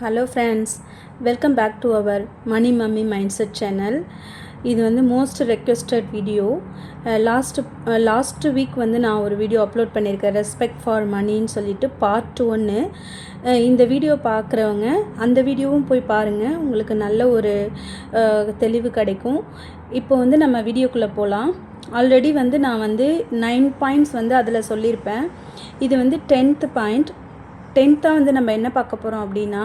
Hello friends, welcome back to our money mummy mindset channel. இது வந்து most requested video. Last week வந்து நான் ஒரு video upload பண்ணியிருக்கேன், ரெஸ்பெக்ட் ஃபார் மணின்னு சொல்லிட்டு பார்ட் 1. இந்த வீடியோ பார்க்குறவங்க அந்த வீடியோவும் போய் பாருங்கள், உங்களுக்கு நல்ல ஒரு தெளிவு கிடைக்கும். இப்போ வந்து நம்ம வீடியோக்குள்ளே போகலாம். ஆல்ரெடி வந்து நான் வந்து 9 பாயிண்ட்ஸ் வந்து அதில் சொல்லியிருப்பேன். இது வந்து 10th பாயிண்ட். 10th வந்து நம்ம என்ன பார்க்க போகிறோம் அப்படின்னா,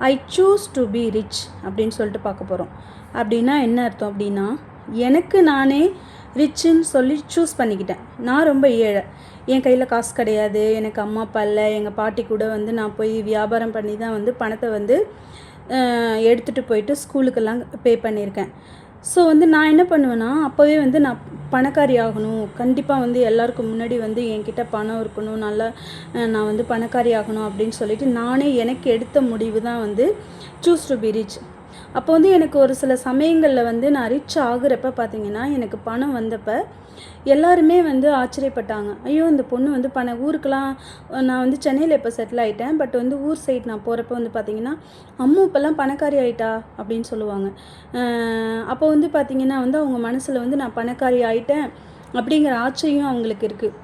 I choose to be rich அப்படின்னு சொல்லிட்டு பார்க்க போகிறோம். அப்படின்னா என்ன அர்த்தம் அப்படின்னா, எனக்கு நானே ரிச்சுன்னு சொல்லி சூஸ் பண்ணிக்கிட்டேன். நான் ரொம்ப ஏழை, என் கையில் காசு கிடையாது, எனக்கு அம்மா அப்பா இல்லை, எங்கள் பாட்டி கூட வந்து நான் போய் வியாபாரம் பண்ணி தான் வந்து பணத்தை வந்து எடுத்துகிட்டு போயிட்டு ஸ்கூலுக்கெல்லாம் பே பண்ணியிருக்கேன். ஸோ வந்து நான் என்ன பண்ணுவேன்னா, அப்போவே வந்து நான் பணக்காரி ஆகணும், கண்டிப்பாக வந்து எல்லாருக்கும் முன்னாடி வந்து என்கிட்ட பணம் இருக்கணும், நல்லா நான் வந்து பணக்காரி ஆகணும் அப்படின்னு சொல்லிட்டு நானே எனக்கு எடுத்த முடிவு தான் வந்து சூஸ் டு பி ரிச். அப்போ வந்து எனக்கு ஒரு சில சமயங்களில் வந்து நான் ரிச் ஆகுறப்ப பார்த்திங்கன்னா, எனக்கு பணம் வந்தப்போ எல்லாருமே வந்து ஆச்சரியப்பட்டாங்க. ஐயோ, இந்த பொண்ணு வந்து ஊருக்கெலாம், நான் வந்து சென்னையில் இப்போ செட்டில் ஆகிட்டேன், பட் வந்து ஊர் சைட் நான் போகிறப்ப வந்து பார்த்திங்கன்னா, அம்மா இப்போல்லாம் பணக்காரி ஆகிட்டா அப்படின்னு சொல்லுவாங்க. அப்போ வந்து பார்த்திங்கன்னா வந்து அவங்க மனசில் வந்து நான் பணக்காரி ஆகிட்டேன் அப்படிங்கிற ஆச்சரியம் அவங்களுக்கு இருக்குது.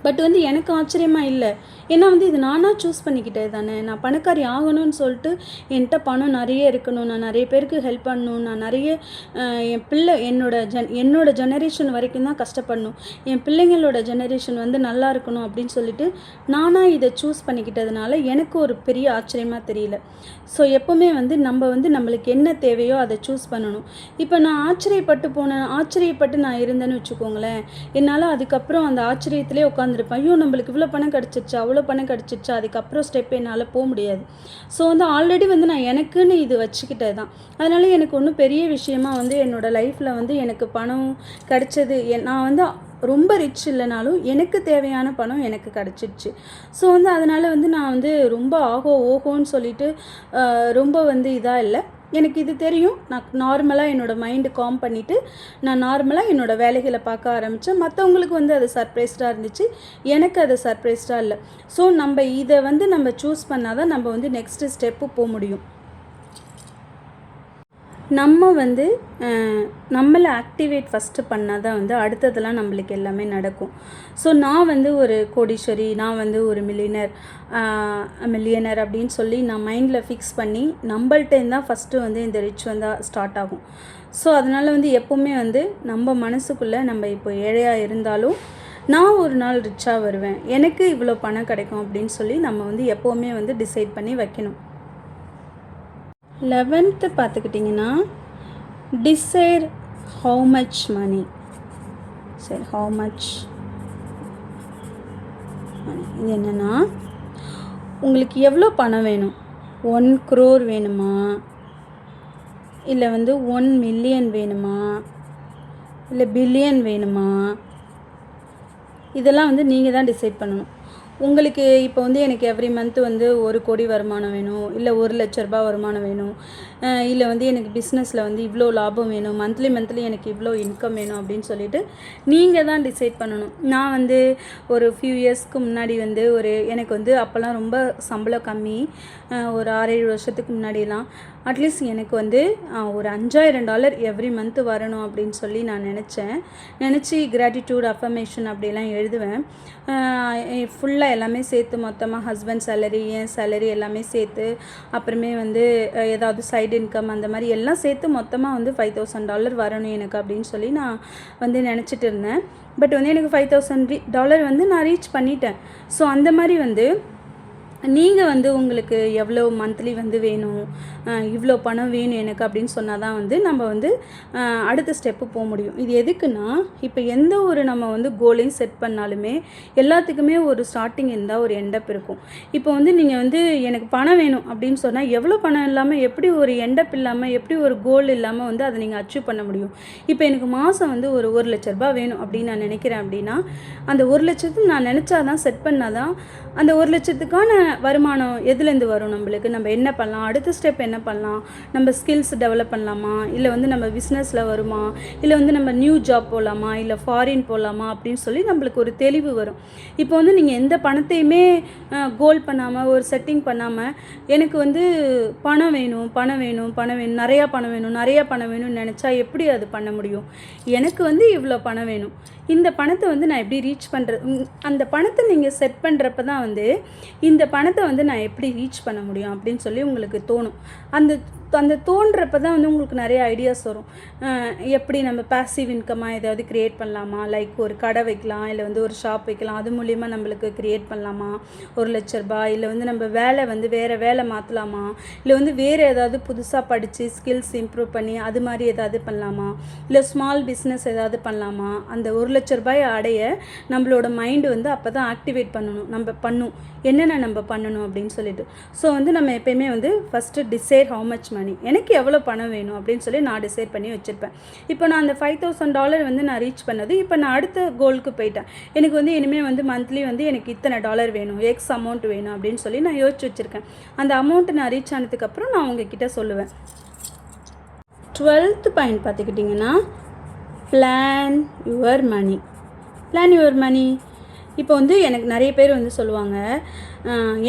பட் வந்து எனக்கு ஆச்சரியமாக இல்லை, ஏன்னா வந்து இது நானாக சூஸ் பண்ணிக்கிட்டே தானே. நான் பணக்காரி ஆகணும்னு சொல்லிட்டு என்கிட்ட பணம் நிறைய இருக்கணும், நான் நிறைய பேருக்கு ஹெல்ப் பண்ணணும், நான் நிறைய என் பிள்ளை என்னோட ஜெனரேஷன் வரைக்கும் தான் கஷ்டப்படணும், என் பிள்ளைங்களோட ஜெனரேஷன் வந்து நல்லா இருக்கணும் அப்படின்னு சொல்லிட்டு நானாக இதை சூஸ் பண்ணிக்கிட்டதுனால எனக்கு ஒரு பெரிய ஆச்சரியமாக தெரியல. ஸோ எப்போவுமே வந்து நம்ம வந்து நம்மளுக்கு என்ன தேவையோ அதை சூஸ் பண்ணணும். இப்போ நான் ஆச்சரியப்பட்டு நான் இருந்தேன்னு வச்சுக்கோங்களேன், என்னால் அதுக்கப்புறம் அந்த ஆச்சரியத்திலே உட்காந்துருப்பேன். ஐயோ, நம்மளுக்கு இவ்வளோ பணம் கிடச்சிருச்சா, அவ்வளோ பணம் கிடச்சிருச்சா, அதுக்கப்புறம் ஸ்டெப் என்னால் போக முடியாது. ஸோ வந்து ஆல்ரெடி வந்து நான் எனக்குன்னு இது வச்சுக்கிட்டது தான். அதனால எனக்கு ஒன்றும் பெரிய விஷயமா வந்து என்னோடய லைஃப்பில் வந்து எனக்கு பணம் கிடச்சது, நான் வந்து ரொம்ப ரிச் இல்லைனாலும் எனக்கு தேவையான பணம் எனக்கு கிடச்சிடுச்சு. ஸோ வந்து அதனால் வந்து நான் வந்து ரொம்ப ஓஹோன்னு சொல்லிட்டு ரொம்ப வந்து இதாக இல்லை. எனக்கு இது தெரியும், நான் நார்மலாக என்னோடய மைண்டு காம் பண்ணிவிட்டு நான் நார்மலாக என்னோடய வேலைகளை பார்க்க ஆரம்பித்தேன். மற்றவங்களுக்கு வந்து அது சர்ப்ரைஸ்டாக இருந்துச்சு, எனக்கு அது சர்ப்ரைஸ்டாக இல்லை. ஸோ நம்ம இதை வந்து நம்ம சூஸ் பண்ணால் தான் நம்ம வந்து நெக்ஸ்ட்டு ஸ்டெப்பு போக முடியும். நம்ம வந்து நம்மளை ஆக்டிவேட் ஃபஸ்ட்டு பண்ணால் தான் வந்து அடுத்ததெல்லாம் நம்மளுக்கு எல்லாமே நடக்கும். ஸோ நான் வந்து ஒரு கோடீஸ்வரி, நான் வந்து ஒரு மில்லியனர் அப்படின்னு சொல்லி நான் மைண்டில் ஃபிக்ஸ் பண்ணி நம்மள்ட்டேருந்து தான் ஃபஸ்ட்டு வந்து இந்த ரிச் வந்து ஸ்டார்ட் ஆகும். ஸோ அதனால் வந்து எப்போவுமே வந்து நம்ம மனசுக்குள்ளே நம்ம இப்போ ஏழையாக இருந்தாலும் நான் ஒரு நாள் ரிச்சாக வருவேன், எனக்கு இவ்வளோ பணம் கிடைக்கும் அப்படின்னு சொல்லி நம்ம வந்து எப்போவுமே வந்து டிசைட் பண்ணி வைக்கணும். 11th பார்த்துக்கிட்டிங்கன்னா, டிசைர் ஹவு மச் மணி. சரி, ஹவு மச் மணி இது என்னென்னா, உங்களுக்கு எவ்வளோ பணம் வேணும்? 1 crore வேணுமா, இல்லை வந்து 1 million வேணுமா, இல்லை பில்லியன் வேணுமா? இதெல்லாம் வந்து நீங்கள் தான் டிசைட் பண்ணணும். உங்களுக்கு இப்போ வந்து எனக்கு எவ்ரி மந்த் வந்து 1 கோடி வருமானம் வேணும், இல்லை 1 லட்ச ரூபாய் வருமானம் வேணும், இல்லை வந்து எனக்கு பிஸ்னஸில் வந்து இவ்வளோ லாபம் வேணும், மந்த்லி எனக்கு இவ்வளோ இன்கம் வேணும் அப்படின்னு சொல்லிட்டு நீங்கள் தான் டிசைட் பண்ணணும். நான் வந்து ஒரு ஃபியூ இயர்ஸ்க்கு முன்னாடி வந்து எனக்கு வந்து அப்போல்லாம் ரொம்ப சம்பளம் கம்மி, ஒரு 6-7 வருஷத்துக்கு முன்னாடிலாம் அட்லீஸ்ட் எனக்கு வந்து ஒரு $5000 எவ்ரி மந்த்து வரணும் அப்படின்னு சொல்லி நான் நினச்சி கிராட்டிடியூட் அஃபர்மேஷன் அப்படிலாம் எழுதுவேன். ஃபுல்லாக எல்லாமே சேர்த்து மொத்தமாக ஹஸ்பண்ட் சேலரி, என் சேலரி எல்லாமே சேர்த்து, அப்புறமே வந்து ஏதாவது சைடு இன்கம் அந்த மாதிரி எல்லாம் சேர்த்து மொத்தமாக வந்து $5000 வரணும் எனக்கு அப்படின்னு சொல்லி நான் வந்து நினச்சிட்டு இருந்தேன். பட் வந்து எனக்கு $5000 வந்து நான் ரீச் பண்ணிட்டேன். ஸோ அந்த மாதிரி வந்து நீங்கள் வந்து உங்களுக்கு எவ்வளோ மந்த்லி வந்து வேணும், இவ்வளோ பணம் வேணும் எனக்கு அப்படின்னு சொன்னால் தான் வந்து நம்ம வந்து அடுத்த ஸ்டெப்பு போக முடியும். இது எதுக்குன்னா, இப்போ எந்த ஒரு நம்ம வந்து கோலையும் செட் பண்ணாலுமே எல்லாத்துக்குமே ஒரு ஸ்டார்டிங் இருந்தால் ஒரு எண்டப் இருக்கும். இப்போ வந்து நீங்கள் வந்து எனக்கு பணம் வேணும் அப்படின்னு சொன்னால் எவ்வளோ பணம் இல்லாமல் எப்படி ஒரு எண்டப் இல்லாமல் எப்படி ஒரு கோல் இல்லாமல் வந்து அதை நீங்கள் அச்சீவ் பண்ண முடியும்? இப்போ எனக்கு மாதம் வந்து ஒரு 1 லட்ச ரூபாய் வேணும் அப்படின்னு நான் நினைக்கிறேன் அப்படின்னா, அந்த 1 லட்சத்துக்கு நான் நினச்சாதான், செட் பண்ணாதான் அந்த 1 லட்சத்துக்கான வருமானம் எதுலேருந்து வரும் நம்மளுக்கு, நம்ம என்ன பண்ணலாம், அடுத்த ஸ்டெப் என்ன பண்ணலாம், நம்ம ஸ்கில்ஸ் டெவலப் பண்ணலாமா, இல்லை வந்து நம்ம பிஸ்னஸில் வருமா, இல்லை வந்து நம்ம நியூ ஜாப் போகலாமா, இல்லை ஃபாரின் போகலாமா அப்படின்னு சொல்லி நம்மளுக்கு ஒரு தெளிவு வரும். இப்போ வந்து நீங்கள் எந்த பணத்தையுமே கோல் பண்ணாமல் ஒரு செட்டிங் பண்ணாமல் எனக்கு வந்து பணம் வேணும் பணம் வேணும் பணம் வேணும் நிறையா பணம் வேணும்னு நினச்சா எப்படி அது பண்ண முடியும்? எனக்கு வந்து இவ்வளோ பணம் வேணும், இந்த பணத்தை வந்து நான் எப்படி ரீச் பண்ணுறது, அந்த பணத்தை நீங்கள் செட் பண்ணுறப்ப தான் வந்து இந்த பணத்தை வந்து நான் எப்படி ரீச் பண்ண முடியும் அப்படின்னு சொல்லி உங்களுக்கு தோணும். அந்த அந்த தோன்றப்ப தான் வந்து உங்களுக்கு நிறைய ஐடியாஸ் வரும். எப்படி நம்ம பேசிவ் இன்கமாக ஏதாவது க்ரியேட் பண்ணலாமா, லைக் ஒரு கடை வைக்கலாம், இல்லை வந்து ஒரு ஷாப் வைக்கலாம், அது மூலிமா நம்மளுக்கு க்ரியேட் பண்ணலாமா 1,00,000 ரூபாய், இல்லை வந்து நம்ம வேலை வந்து வேறு வேலை மாற்றலாமா, இல்லை வந்து வேறு ஏதாவது புதுசாக படித்து ஸ்கில்ஸ் இம்ப்ரூவ் பண்ணி அது மாதிரி ஏதாவது பண்ணலாமா, இல்லை ஸ்மால் பிஸ்னஸ் ஏதாவது பண்ணலாமா. அந்த 1,00,000 ரூபாய் அடைய நம்மளோட மைண்டு வந்து அப்போ தான் ஆக்டிவேட் பண்ணணும், நம்ம என்னென்ன நம்ம பண்ணணும் அப்படின்னு சொல்லிட்டு. ஸோ வந்து நம்ம எப்போயுமே வந்து ஃபஸ்ட்டு டிசைட் ஹவு மச் மணி, எனக்கு எவ்வளோ பணம் வேணும் அப்படின்னு சொல்லி நான் டிசைட் பண்ணி வச்சுருப்பேன். இப்போ நான் அந்த $5,000 வந்து நான் ரீச் பண்ணது, இப்போ நான் அடுத்த கோலுக்கு போயிட்டேன். எனக்கு வந்து இனிமேல் வந்து மந்த்லி வந்து எனக்கு இத்தனை டாலர் வேணும், எக்ஸ் அமௌண்ட் வேணும் அப்படின்னு சொல்லி நான் யோசிச்சு வச்சுருக்கேன். அந்த அமௌண்ட்டு நான் ரீச் ஆனதுக்கப்புறம் நான் உங்ககிட்ட சொல்லுவேன். 12th பாயிண்ட் பார்த்துக்கிட்டிங்கன்னா பிளான் யுவர் மணி. இப்போ வந்து எனக்கு நிறைய பேர் வந்து சொல்லுவாங்க,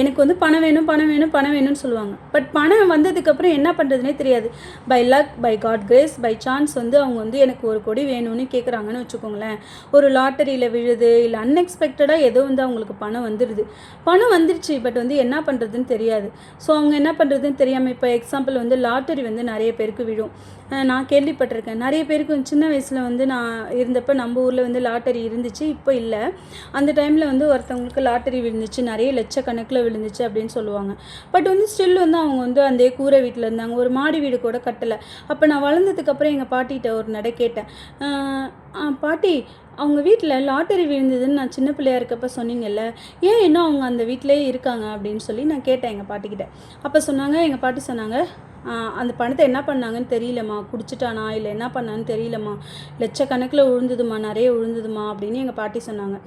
எனக்கு வந்து பணம் வேணும்னு சொல்லுவாங்க. பட் பணம் வந்ததுக்கப்புறம் என்ன பண்ணுறதுனே தெரியாது. By luck, by God grace, by chance வந்து அவங்க வந்து எனக்கு 1 கோடி வேணும்னு கேட்குறாங்கன்னு வச்சுக்கோங்களேன். ஒரு லாட்டரியில் விழுது, இல்லை அன்எக்ஸ்பெக்டடாக ஏதோ வந்து அவங்களுக்கு பணம் வந்துருச்சு. பட் வந்து என்ன பண்ணுறதுன்னு தெரியாது. ஸோ அவங்க என்ன பண்ணுறதுன்னு தெரியாமல், இப்போ எக்ஸாம்பிள் வந்து லாட்டரி வந்து நிறைய பேருக்கு விழும். நான் கேள்விப்பட்டிருக்கேன். நிறைய பேருக்கு சின்ன வயசில் வந்து நான் இருந்தப்போ நம்ம ஊரில் வந்து லாட்டரி இருந்துச்சு, இப்போ இல்லை. அந்த டைமில் வந்து ஒருத்தவங்களுக்கு லாட்டரி விழுந்துச்சு, நிறைய லட்சக்கணக்கில் விழுந்துச்சு அப்படின்னு சொல்லுவாங்க. பட் வந்து ஸ்டில் வந்து அவங்க வந்து அந்த கூரை வீட்டில் இருந்தாங்க, ஒரு மாடி வீடு கூட கட்டலை. அப்போ நான் வளர்ந்ததுக்கப்புறம் எங்கள் பாட்டிகிட்ட ஒரு நடை கேட்டேன், பாட்டி அவங்க வீட்டில் லாட்டரி விழுந்ததுன்னு நான் சின்ன பிள்ளையா இருக்கப்போ சொன்னீங்கல்ல, ஏன் இன்னும் அவங்க அந்த வீட்டிலே இருக்காங்க அப்படின்னு சொல்லி நான் கேட்டேன் எங்கள் பாட்டிக்கிட்ட. அப்போ எங்கள் பாட்டி சொன்னாங்க, அந்த பணத்தை என்ன பண்ணாங்கன்னு தெரியலம்மா, குடிச்சிட்டானா இல்லை என்ன பண்ணான்னு தெரியலம்மா, லட்சக்கணக்கில் நிறைய விழுந்ததுமா அப்படின்னு எங்கள் பாட்டி சொன்னாங்க.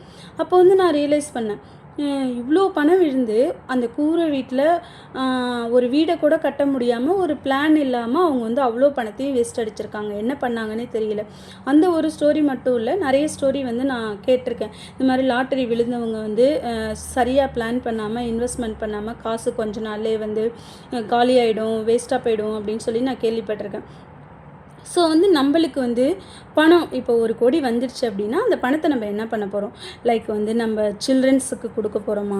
அப்போ வந்து நான் ரியலைஸ் பண்ணேன், இவ்வளோ பணம் விழுந்து அந்த கூரை வீட்டில் ஒரு வீடை கூட கட்ட முடியாமல், ஒரு பிளான் இல்லாமல் அவங்க வந்து அவ்வளோ பணத்தையும் வேஸ்ட் அடிச்சிருக்காங்க. என்ன பண்ணாங்கன்னே தெரியல. அந்த ஒரு ஸ்டோரி மட்டும் இல்லை, நிறைய ஸ்டோரி வந்து நான் கேட்டிருக்கேன். இந்த மாதிரி லாட்டரி விழுந்தவங்க வந்து சரியாக பிளான் பண்ணாமல், இன்வெஸ்ட்மெண்ட் பண்ணாமல் காசு கொஞ்ச நாள்லே வந்து காலி ஆகிடும், வேஸ்ட்டாக போயிடும் அப்படின்னு சொல்லி நான் கேள்விப்பட்டிருக்கேன். ஸோ வந்து நம்மளுக்கு வந்து பணம் இப்போ 1 கோடி வந்துடுச்சு அப்படின்னா அந்த பணத்தை நம்ம என்ன பண்ண போகிறோம், லைக் வந்து நம்ம சில்ட்ரன்ஸுக்கு கொடுக்க போகிறோமா.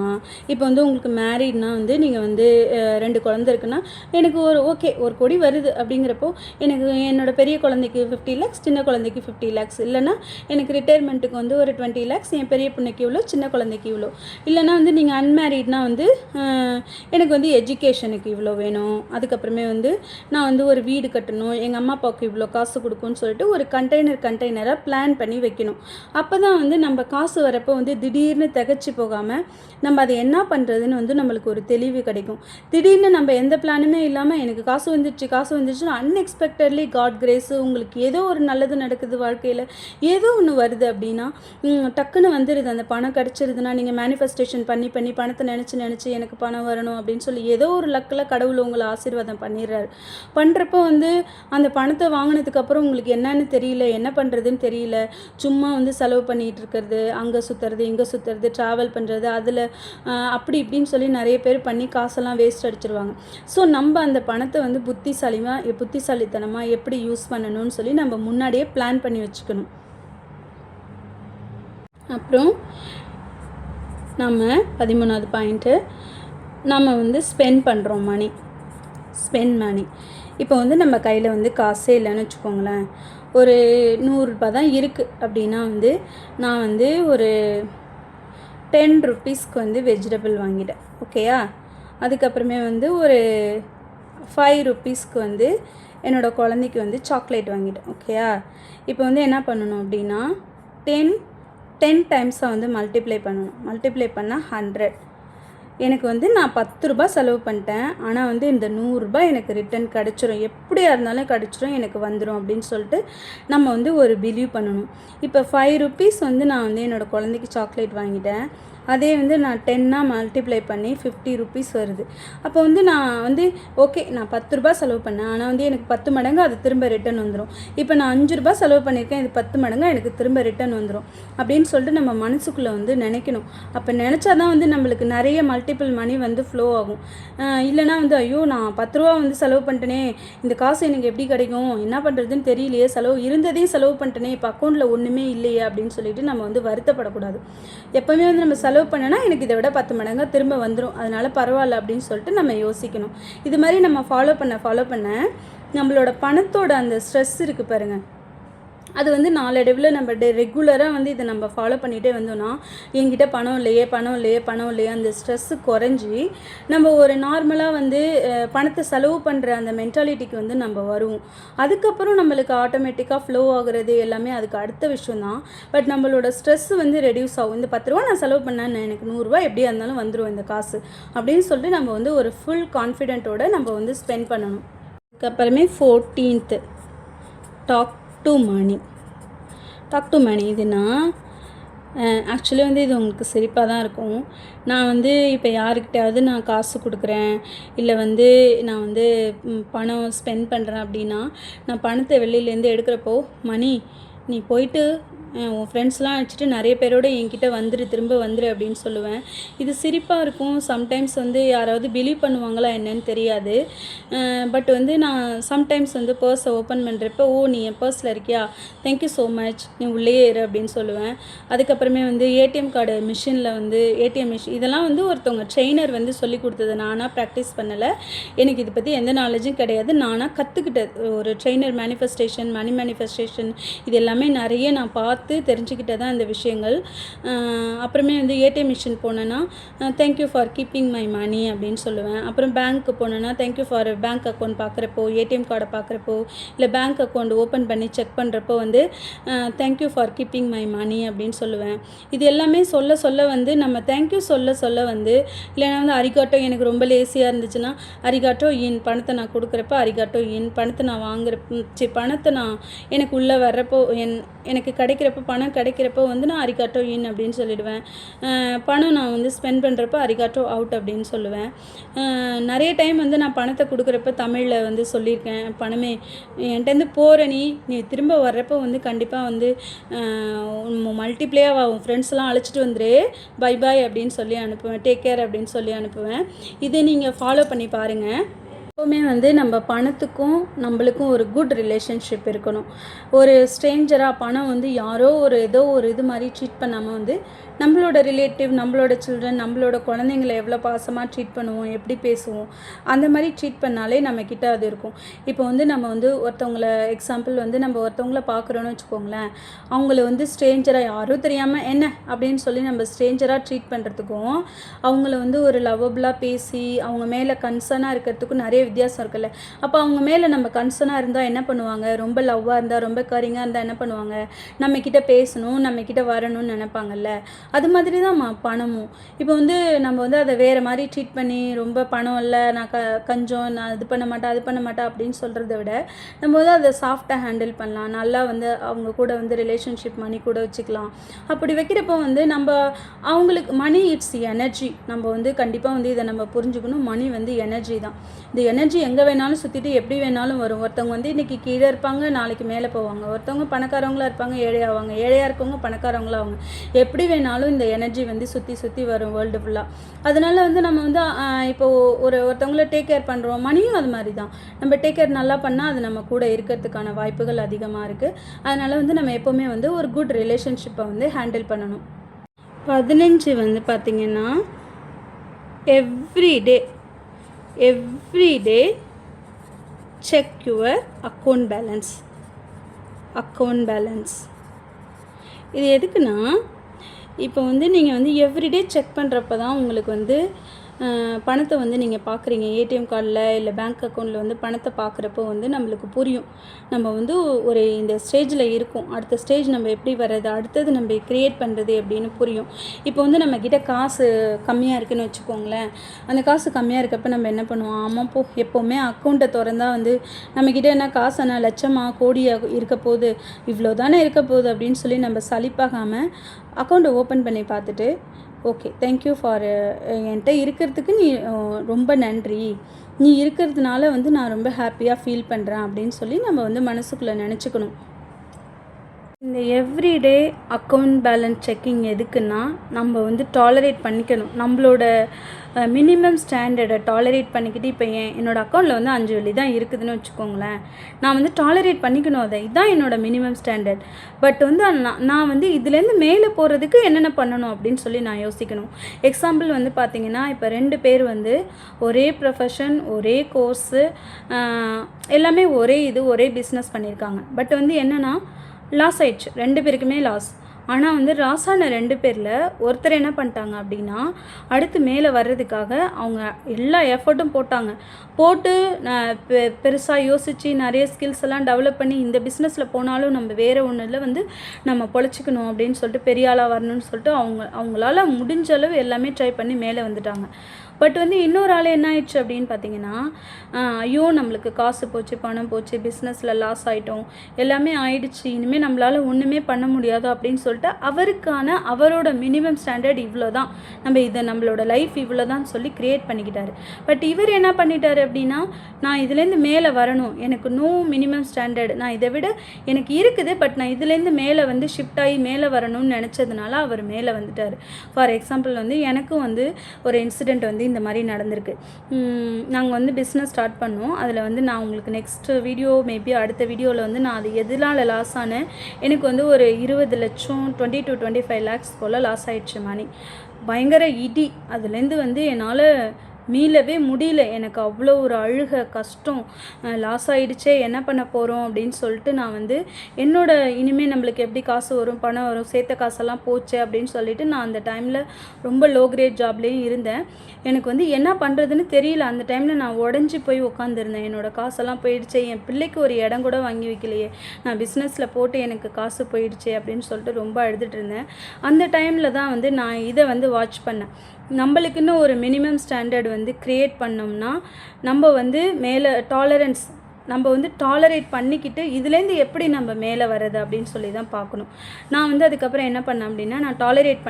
இப்போ வந்து உங்களுக்கு மேரீட்னா வந்து நீங்கள் வந்து 2 குழந்தை இருக்குன்னா, எனக்கு ஓகே 1 கோடி வருது அப்படிங்கிறப்போ எனக்கு என்னோட பெரிய குழந்தைக்கு 50 lakhs, சின்ன குழந்தைக்கு 50 lakhs, இல்லைனா எனக்கு ரிட்டையர்மெண்ட்டுக்கு வந்து ஒரு 20 lakhs, என் பெரிய பொண்ணுக்கு இவ்வளோ, சின்ன குழந்தைக்கு இவ்வளோ. இல்லைனா வந்து நீங்கள் அன்மேரீட்னா வந்து எனக்கு வந்து எஜுகேஷனுக்கு இவ்வளோ வேணும், அதுக்கப்புறமே வந்து நான் வந்து ஒரு வீடு கட்டணும், எங்கள் அம்மா அப்பாவுக்கு இவ்வளோ காசு கொடுக்கும்னு சொல்லிட்டு ஒரு கண்டெய்னராக பிளான் பண்ணி வைக்கணும். அப்போ தான் வந்து நம்ம காசு வரப்போ வந்து திடீர்னு திகச்சு போகாமல் நம்ம அதை என்ன பண்ணுறதுன்னு வந்து நம்மளுக்கு ஒரு தெளிவு கிடைக்கும். திடீர்னு நம்ம எந்த பிளானுமே இல்லாமல் எனக்கு காசு வந்துடுச்சு அன்எக்ஸ்பெக்டட்லி காட் கிரேஸு உங்களுக்கு ஏதோ ஒரு நல்லது நடக்குது வாழ்க்கையில், ஏதோ ஒன்று வருது அப்படின்னா டக்குன்னு வந்துடுது, அந்த பணம் கிடச்சிருதுன்னா நீங்கள் மேனிஃபெஸ்டேஷன் பண்ணி பணத்தை நினச்சி எனக்கு பணம் வரணும் அப்படின்னு சொல்லி ஏதோ ஒரு லக்கில் கடவுள் உங்களை ஆசீர்வாதம் பண்ணிடுறாரு. பண்ணுறப்போ வந்து அந்த பணத்தை வாங்கினதுக்கப்புறம் உங்களுக்கு என்னன்னு தெரியல, என்ன பண்ணுறதுன்னு தெரியல, சும்மா வந்து செலவு பண்ணிகிட்டு இருக்கிறது, அங்கே சுற்றுறது இங்கே சுற்றுறது, ட்ராவல் பண்ணுறது, அதில் அப்படி இப்படின்னு சொல்லி நிறைய பேர் பண்ணி காசெல்லாம் வேஸ்ட் அடிச்சிருவாங்க. ஸோ நம்ம அந்த பணத்தை வந்து புத்திசாலித்தனமாக எப்படி யூஸ் பண்ணணும்னு சொல்லி நம்ம முன்னாடியே பிளான் பண்ணி வச்சுக்கணும். அப்புறம் நம்ம 13வது பாயிண்ட்டு, நம்ம வந்து ஸ்பெண்ட் பண்ணுறோம் மணி. இப்போ வந்து நம்ம கையில் வந்து காசே இல்லைன்னு வச்சுக்கோங்களேன், ஒரு 100 ரூபாய் தான் இருக்குது அப்படின்னா வந்து நான் வந்து ஒரு 10 rupeesக்கு வந்து வெஜிடபிள் வாங்கிட்டேன், ஓகேயா. அதுக்கப்புறமே வந்து ஒரு 5 rupeesக்கு வந்து என்னோடய குழந்தைக்கு வந்து சாக்லேட் வாங்கிட்டேன், ஓகேயா. இப்போ வந்து என்ன பண்ணணும் அப்படின்னா 10 டைம்ஸாக வந்து மல்டிப்ளை பண்ணால் 100. எனக்கு வந்து நான் 10 ரூபாய் செலவு பண்ணிட்டேன், ஆனால் வந்து இந்த 100 ரூபாய் எனக்கு ரிட்டன் கிடச்சிரும், எப்படியா இருந்தாலும் கிடச்சிரும், எனக்கு வந்துடும் அப்படின்னு சொல்லிட்டு நம்ம வந்து ஒரு பிலீவ் பண்ணணும். இப்போ 5 rupees வந்து நான் வந்து என்னோடய குழந்தைக்கு சாக்லேட் வாங்கிட்டேன், அதே வந்து நான் 10 மல்டிப்ளை பண்ணி 50 ருபீஸ் வருது. அப்போ வந்து நான் வந்து ஓகே நான் 10 ரூபா செலவு பண்ணேன், ஆனால் வந்து எனக்கு 10 மடங்கு அது திரும்ப ரிட்டர்ன் வந்துடும். இப்போ நான் 5 ரூபா செலவு பண்ணியிருக்கேன், இது 10 மடங்கு எனக்கு திரும்ப ரிட்டர்ன் வந்துடும் அப்படின்னு சொல்லிட்டு நம்ம மனசுக்குள்ளே வந்து நினைக்கணும். அப்போ நினச்சா தான் வந்து நம்மளுக்கு நிறைய மல்டிபிள் மணி வந்து ஃப்ளோ ஆகும். இல்லைனா வந்து ஐயோ நான் 10 ரூபா வந்து செலவு பண்ணிட்டேனே, இந்த காசு எனக்கு எப்படி கிடைக்கும், என்ன பண்ணுறதுன்னு தெரியலையே, செலவு இருந்ததையும் செலவு பண்ணிட்டேனே, இப்போ அக்கௌண்ட்டில் ஒன்றுமே இல்லையே அப்படின்னு சொல்லிட்டு நம்ம வந்து வருத்தப்படக்கூடாது. எப்போவுமே வந்து நம்ம செலவு பண்ணனா எனக்கு இதை விட 10 மடங்காக திரும்ப வந்துடும், அதனால் பரவாயில்ல அப்படின்னு சொல்லிட்டு நம்ம யோசிக்கணும். இது மாதிரி நம்ம ஃபாலோ பண்ண நம்மளோட பணத்தோட அந்த ஸ்ட்ரெஸ் இருக்குது பாருங்கள், அது வந்து நாளடைவில் நம்ம ரெகுலராக வந்து இதை நம்ம ஃபாலோ பண்ணிகிட்டே வந்தோம்னா என்கிட்ட பணம் இல்லையே அந்த ஸ்ட்ரெஸ்ஸு குறைஞ்சி நம்ம ஒரு நார்மலாக வந்து பணத்தை செலவு பண்ணுற அந்த மென்டாலிட்டிக்கு வந்து நம்ம வருவோம். அதுக்கப்புறம் நம்மளுக்கு ஆட்டோமேட்டிக்காக ஃப்ளோ ஆகுறது எல்லாமே அதுக்கு அடுத்த விஷயந்தான். பட் நம்மளோட ஸ்ட்ரெஸ்ஸு வந்து ரெடியூஸ் ஆகும். இந்த 10 ரூபா நான் செலவு பண்ணேன், எனக்கு 100 ரூபா எப்படியா இருந்தாலும் வந்துடும் இந்த காசு அப்படின்னு சொல்லிட்டு நம்ம வந்து ஒரு ஃபுல் கான்ஃபிடென்ட்டோடு நம்ம வந்து ஸ்பெண்ட் பண்ணணும். அதுக்கப்புறமே 14th டாக் டு மணி. இதுனா ஆக்சுவலி வந்து இது உங்களுக்கு சிரிப்பாக தான் இருக்கும். நான் வந்து இப்போ யாருக்கிட்டையாவது நான் காசு கொடுக்குறேன், இல்லை வந்து நான் வந்து பணம் ஸ்பெண்ட் பண்ணுறேன் அப்படின்னா, நான் பணத்தை வெளியிலேருந்து எடுக்கிறப்போ மணி நீ போயிட்டு உன் ஃப்ரெண்ட்ஸ்லாம் அழைச்சிட்டு நிறைய பேரோடு என்கிட்ட திரும்ப வந்துரு அப்படின்னு சொல்லுவேன். இது சிரிப்பாக இருக்கும். சம்டைம்ஸ் வந்து யாராவது பிலீவ் பண்ணுவாங்களா என்னன்னு தெரியாது. பட் வந்து நான் சம்டைம்ஸ் வந்து பர்ஸை ஓப்பன் பண்ணுறப்ப நீ என் பர்ஸில் இருக்கியா, தேங்க்யூ ஸோ மச், நீ உள்ளே ஏறு அப்படின்னு சொல்லுவேன். அதுக்கப்புறமே வந்து ஏடிஎம் கார்டு மிஷினில் வந்து ஏடிஎம் மிஷின் இதெல்லாம் வந்து ஒருத்தவங்க ட்ரெயினர் வந்து சொல்லி கொடுத்தது, நானாக ப்ராக்டிஸ் பண்ணலை, எனக்கு இதை பற்றி எந்த நாலேஜும் கிடையாது, நானாக கற்றுக்கிட்டது. ஒரு ட்ரெயினர் மேனிஃபெஸ்டேஷன், மணி மேனிஃபெஸ்டேஷன் இது எல்லாமே நிறைய நான் பார்த்து தெரிஞ்சுக்கிட்டே தான் இந்த விஷயங்கள். அப்புறமே வந்து ஏடிஎம் மிஷின் போனேன்னா thank you for keeping my money அப்படின்னு சொல்லுவேன். அப்புறம் பேங்க்கு போனேன்னா தேங்க்யூ ஃபார் பேங்க் அக்கௌண்ட் பார்க்குறப்போ, ஏடிஎம் கார்டை பார்க்குறப்போ, இல்லை பேங்க் அக்கௌண்ட் ஓப்பன் பண்ணி செக் பண்ணுறப்போ வந்து thank you for keeping my money அப்படின்னு சொல்லுவேன். இது எல்லாமே சொல்ல வந்து நம்ம தேங்க்யூ சொல்ல வந்து இல்லைனா வந்து அரிகாட்டோ எனக்கு ரொம்ப லேசியாக இருந்துச்சுன்னா அரிகாட்டோ இன் பணத்தை நான் கொடுக்குறப்ப அரிகாட்டோ இன் பணத்தை நான் பணத்தை நான் எனக்கு உள்ளே வர்றப்போ எனக்கு கிடைக்கிறப்ப பணம் கிடைக்கிறப்போ வந்து நான் அரிகாட்டோ இன் அப்படின்னு சொல்லிடுவேன். பணம் நான் வந்து ஸ்பெண்ட் பண்ணுறப்போ அரிகாட்டோ அவுட் அப்படின்னு சொல்லுவேன். நிறைய டைம் வந்து நான் பணத்தை கொடுக்குறப்ப தமிழில் வந்து சொல்லியிருக்கேன், பணமே என்கிட்டருந்து போகிற நீ திரும்ப வர்றப்போ வந்து கண்டிப்பாக வந்து மல்டிப்ளேயாக உன் ஃப்ரெண்ட்ஸ்லாம் அழைச்சிட்டு வந்துரு, பை பாய் அப்படின்னு சொல்லி அனுப்புவேன், டேக் கேர் அப்படின்னு சொல்லி அனுப்புவேன். இதை நீங்கள் ஃபாலோ பண்ணி பாருங்கள். எப்போவுமே வந்து நம்ம பணத்துக்கும் நம்மளுக்கும் ஒரு குட் ரிலேஷன்ஷிப் இருக்கணும். ஒரு ஸ்ட்ரேஞ்சராக பணம் வந்து யாரோ ஏதோ ஒரு இது மாதிரி ட்ரீட் பண்ணாமல் வந்து நம்மளோட ரிலேட்டிவ், நம்மளோட சில்ட்ரன், நம்மளோட குழந்தைங்களை எவ்வளோ பாசமாக ட்ரீட் பண்ணுவோம், எப்படி பேசுவோம், அந்த மாதிரி ட்ரீட் பண்ணாலே நம்மக்கிட்ட அது இருக்கும். இப்போ வந்து நம்ம வந்து ஒருத்தவங்களை எக்ஸாம்பிள் வந்து நம்ம ஒருத்தவங்கள பார்க்குறோன்னு வச்சுக்கோங்களேன், அவங்கள வந்து ஸ்ட்ரேஞ்சராக யாரும் தெரியாமல் என்ன அப்படின்னு சொல்லி நம்ம ஸ்ட்ரேஞ்சராக ட்ரீட் பண்ணுறதுக்கும் அவங்கள வந்து ஒரு லவ்வபுளாக பேசி அவங்க மேலே கன்சர்னாக இருக்கிறதுக்கும் நிறைய வித்தியாசம் இருக்குல்ல. அப்போ அவங்க மேலே நம்ம கன்சர்னாக இருந்தால் என்ன பண்ணுவாங்க, ரொம்ப லவ்வாக இருந்தால், ரொம்ப கரிங்காக இருந்தால் என்ன பண்ணுவாங்க, நம்மக்கிட்ட பேசணும், நம்மக்கிட்ட வரணும்னு நினைப்பாங்கல்ல. அது மாதிரி தான் பணமும். இப்போ வந்து நம்ம வந்து அதை வேறு மாதிரி ட்ரீட் பண்ணி ரொம்ப பணம் இல்லை, நான் கஞ்சம், நான் இது பண்ண மாட்டேன் அது பண்ண மாட்டேன் அப்படின்னு சொல்கிறத விட நம்ம வந்து அதை சாஃப்டாக ஹேண்டில் பண்ணலாம். நல்லா வந்து அவங்க கூட வந்து ரிலேஷன்ஷிப் மணி கூட வச்சுக்கலாம். அப்படி வைக்கிறப்போ வந்து நம்ம அவங்களுக்கு மணி இட்ஸ் எனர்ஜி. நம்ம வந்து கண்டிப்பாக வந்து இதை நம்ம புரிஞ்சுக்கணும். மணி வந்து எனர்ஜி தான். இந்த எனர்ஜி எங்கே வேணாலும் சுற்றிட்டு எப்படி வேணாலும் வரும். ஒருத்தவங்க வந்து இன்றைக்கி கீழே இருப்பாங்க, நாளைக்கு மேலே போவாங்க. ஒருத்தவங்க பணக்காரவங்களாக இருப்பாங்க, ஏழையாவாங்க, ஏழையாக இருக்கவங்க பணக்காரவங்களாக எப்படி வேணாலும் இந்த எனர்ஜி வந்து சுற்றி வரும் வேர்ல்டு ஃபுல்லாக. அதனால் வந்து நம்ம வந்து இப்போது ஒருத்தவங்கள டேக் கேர் பண்ணுறோம், மணியும் அது மாதிரி தான். நம்ம டேக் கேர் நல்லா பண்ணால் அது நம்ம கூட இருக்கிறதுக்கான வாய்ப்புகள் அதிகமாக இருக்குது. அதனால் வந்து நம்ம எப்போவுமே வந்து ஒரு குட் ரிலேஷன்ஷிப்பை வந்து ஹேண்டில் பண்ணணும். 15 வந்து பார்த்திங்கன்னா every day check your account balance. இது எதுக்குன்னா, இப்போ வந்து நீங்கள் வந்து எவ்ரிடே செக் பண்ணுறப்ப தான் உங்களுக்கு வந்து பணத்தை வந்து நீங்கள் பார்க்குறீங்க. ஏடிஎம் கார்டில் இல்லை பேங்க் அக்கௌண்ட்டில் வந்து பணத்தை பார்க்குறப்போ வந்து நம்மளுக்கு புரியும், நம்ம வந்து ஒரு இந்த ஸ்டேஜில் இருக்கோம், அடுத்த ஸ்டேஜ் நம்ம எப்படி வர்றது, அடுத்தது நம்ம க்ரியேட் பண்ணுறது அப்படின்னு புரியும். இப்போ வந்து நம்மக்கிட்ட காசு கம்மியாக இருக்குதுன்னு வச்சுக்கோங்களேன். அந்த காசு கம்மியாக இருக்கப்போ நம்ம என்ன பண்ணுவோம், ஆமாம் எப்போவுமே அக்கௌண்ட்டை திறந்தால் வந்து நம்மக்கிட்ட என்ன காசு என்ன லட்சமாக கோடியாக இருக்க போகுது, இவ்வளோ தானே இருக்க போகுது அப்படின்னு சொல்லி நம்ம சலிப்பாகாமல் அக்கௌண்ட்டை ஓப்பன் பண்ணி பார்த்துட்டு ஓகே தேங்க்யூ ஃபார் என்கிட்ட இருக்கிறதுக்கு நீ ரொம்ப நன்றி, நீ இருக்கிறதுனால வந்து நான் ரொம்ப ஹாப்பியாக ஃபீல் பண்ணுறேன் அப்படின்னு சொல்லி நம்ம வந்து மனசுக்குள்ளே நினச்சிக்கணும். இந்த எவ்ரிடே அக்கௌண்ட் பேலன்ஸ் செக்கிங் எதுக்குன்னா நம்ம வந்து டாலரேட் பண்ணிக்கணும். நம்மளோட மினிமம் ஸ்டாண்டர்டை டாலரேட் பண்ணிக்கிட்டு இப்போ என்னோடய அக்கௌண்ட்டில் வந்து 5 வெள்ளி தான் இருக்குதுன்னு வச்சுக்கோங்களேன். நான் வந்து டாலரேட் பண்ணிக்கணும், அதை இதுதான் என்னோடய மினிமம் ஸ்டாண்டர்ட். பட் வந்து நான் வந்து இதுலேருந்து மேலே போகிறதுக்கு என்னென்ன பண்ணணும் அப்படின்னு சொல்லி நான் யோசிக்கணும். எக்ஸாம்பிள் வந்து பார்த்திங்கன்னா இப்போ 2 பேர் வந்து ஒரே ப்ரொஃபஷன், ஒரே கோர்ஸு, எல்லாமே ஒரே பிஸ்னஸ் பண்ணியிருக்காங்க. பட் வந்து என்னென்னா லாஸ் ஆயிடுச்சு, 2 பேருக்குமே லாஸ். ஆனால் வந்து லாஸான 2 பேரில் ஒருத்தர் என்ன பண்ணிட்டாங்க அப்படின்னா அடுத்து மேலே வர்றதுக்காக அவங்க எல்லா எஃபர்ட்டும் போட்டு பெருசாக யோசித்து நிறைய ஸ்கில்ஸ் எல்லாம் டெவலப் பண்ணி இந்த பிஸ்னஸில் போனாலும் நம்ம வேறு ஒன்றில் வந்து நம்ம பொழைச்சிக்கணும் அப்படின்னு சொல்லிட்டு பெரிய ஆளாக வரணும்னு சொல்லிட்டு அவங்களால முடிஞ்ச அளவு எல்லாமே ட்ரை பண்ணி மேலே வந்துட்டாங்க. பட் வந்து இன்னொரு ஆள் என்ன ஆயிடுச்சு அப்படின்னு பார்த்தீங்கன்னா ஐயோ நம்மளுக்கு காசு போச்சு, பணம் போச்சு, பிஸ்னஸில் லாஸ் ஆகிட்டோம், எல்லாமே ஆயிடுச்சு, இனிமேல் நம்மளால் ஒன்றுமே பண்ண முடியாது அப்படின்னு சொல்லிட்டு அவரோட மினிமம் ஸ்டாண்டர்ட் இவ்வளோ தான், நம்மளோட லைஃப் இவ்வளோ தான் சொல்லி க்ரியேட் பண்ணிக்கிட்டாரு. பட் இவர் என்ன பண்ணிட்டாரு அப்படின்னா நான் இதுலேருந்து மேலே வரணும், எனக்கு நோ மினிமம் ஸ்டாண்டர்ட், நான் இதை விட எனக்கு இருக்குது, பட் நான் இதுலேருந்து மேலே வந்து ஷிஃப்ட் ஆகி மேலே வரணும்னு நினச்சதுனால அவர் மேலே வந்துட்டார். ஃபார் எக்ஸாம்பிள் வந்து எனக்கும் வந்து ஒரு இன்சிடெண்ட் வந்து இந்த மாதிரி நடந்திருக்கு. நாங்கள் வந்து பிஸ்னஸ் ஸ்டார்ட் பண்ணோம். அதில் வந்து நான் உங்களுக்கு நெக்ஸ்ட் வீடியோ மேபி அடுத்த வீடியோவில் வந்து நான் அது எதனால லாஸ் ஆனேன், எனக்கு வந்து ஒரு 20 லட்சம் 20 to 25 lakhs போல் லாஸ் ஆயிடுச்சு மணி. பயங்கர இடி. அதுலேருந்து வந்து என்னால் மீளவே முடியல. எனக்கு அவ்வளோ ஒரு அழுக கஷ்டம், லாஸ் ஆகிடுச்சே என்ன பண்ண போகிறோம் அப்படின்னு சொல்லிட்டு நான் வந்து இனிமேல் நம்மளுக்கு எப்படி காசு வரும், பணம் வரும், சேர்த்த காசெல்லாம் போச்சு அப்படின்னு சொல்லிட்டு நான் அந்த டைமில் ரொம்ப லோ கிரேட் ஜாப்லேயும் இருந்தேன். எனக்கு வந்து என்ன பண்ணுறதுன்னு தெரியல. அந்த டைமில் நான் உடஞ்சி போய் உட்காந்துருந்தேன். என்னோடய காசெல்லாம் போயிடுச்சு, என் பிள்ளைக்கு ஒரு இடம் கூட வாங்கி வைக்கலையே, நான் பிஸ்னஸில் போட்டு எனக்கு காசு போயிடுச்சு அப்படின்னு சொல்லிட்டு ரொம்ப அழுதுட்டு இருந்தேன். அந்த டைமில் தான் வந்து நான் இதை வந்து வாட்ச் பண்ணேன். நம்மளுக்குன்னு ஒரு மினிமம் ஸ்டாண்டர்ட் வந்து க்ரியேட் பண்ணோம்னா நம்ம வந்து மேலே நம்ம வந்து டாலரேட் பண்ணிக்கிட்டு இதுலேருந்து எப்படி நம்ம மேலே வர்றது அப்படின்னு சொல்லி தான் பார்க்கணும். நான் வந்து அதுக்கப்புறம் என்ன பண்ணேன் அப்படின்னா நான் டாலரேட்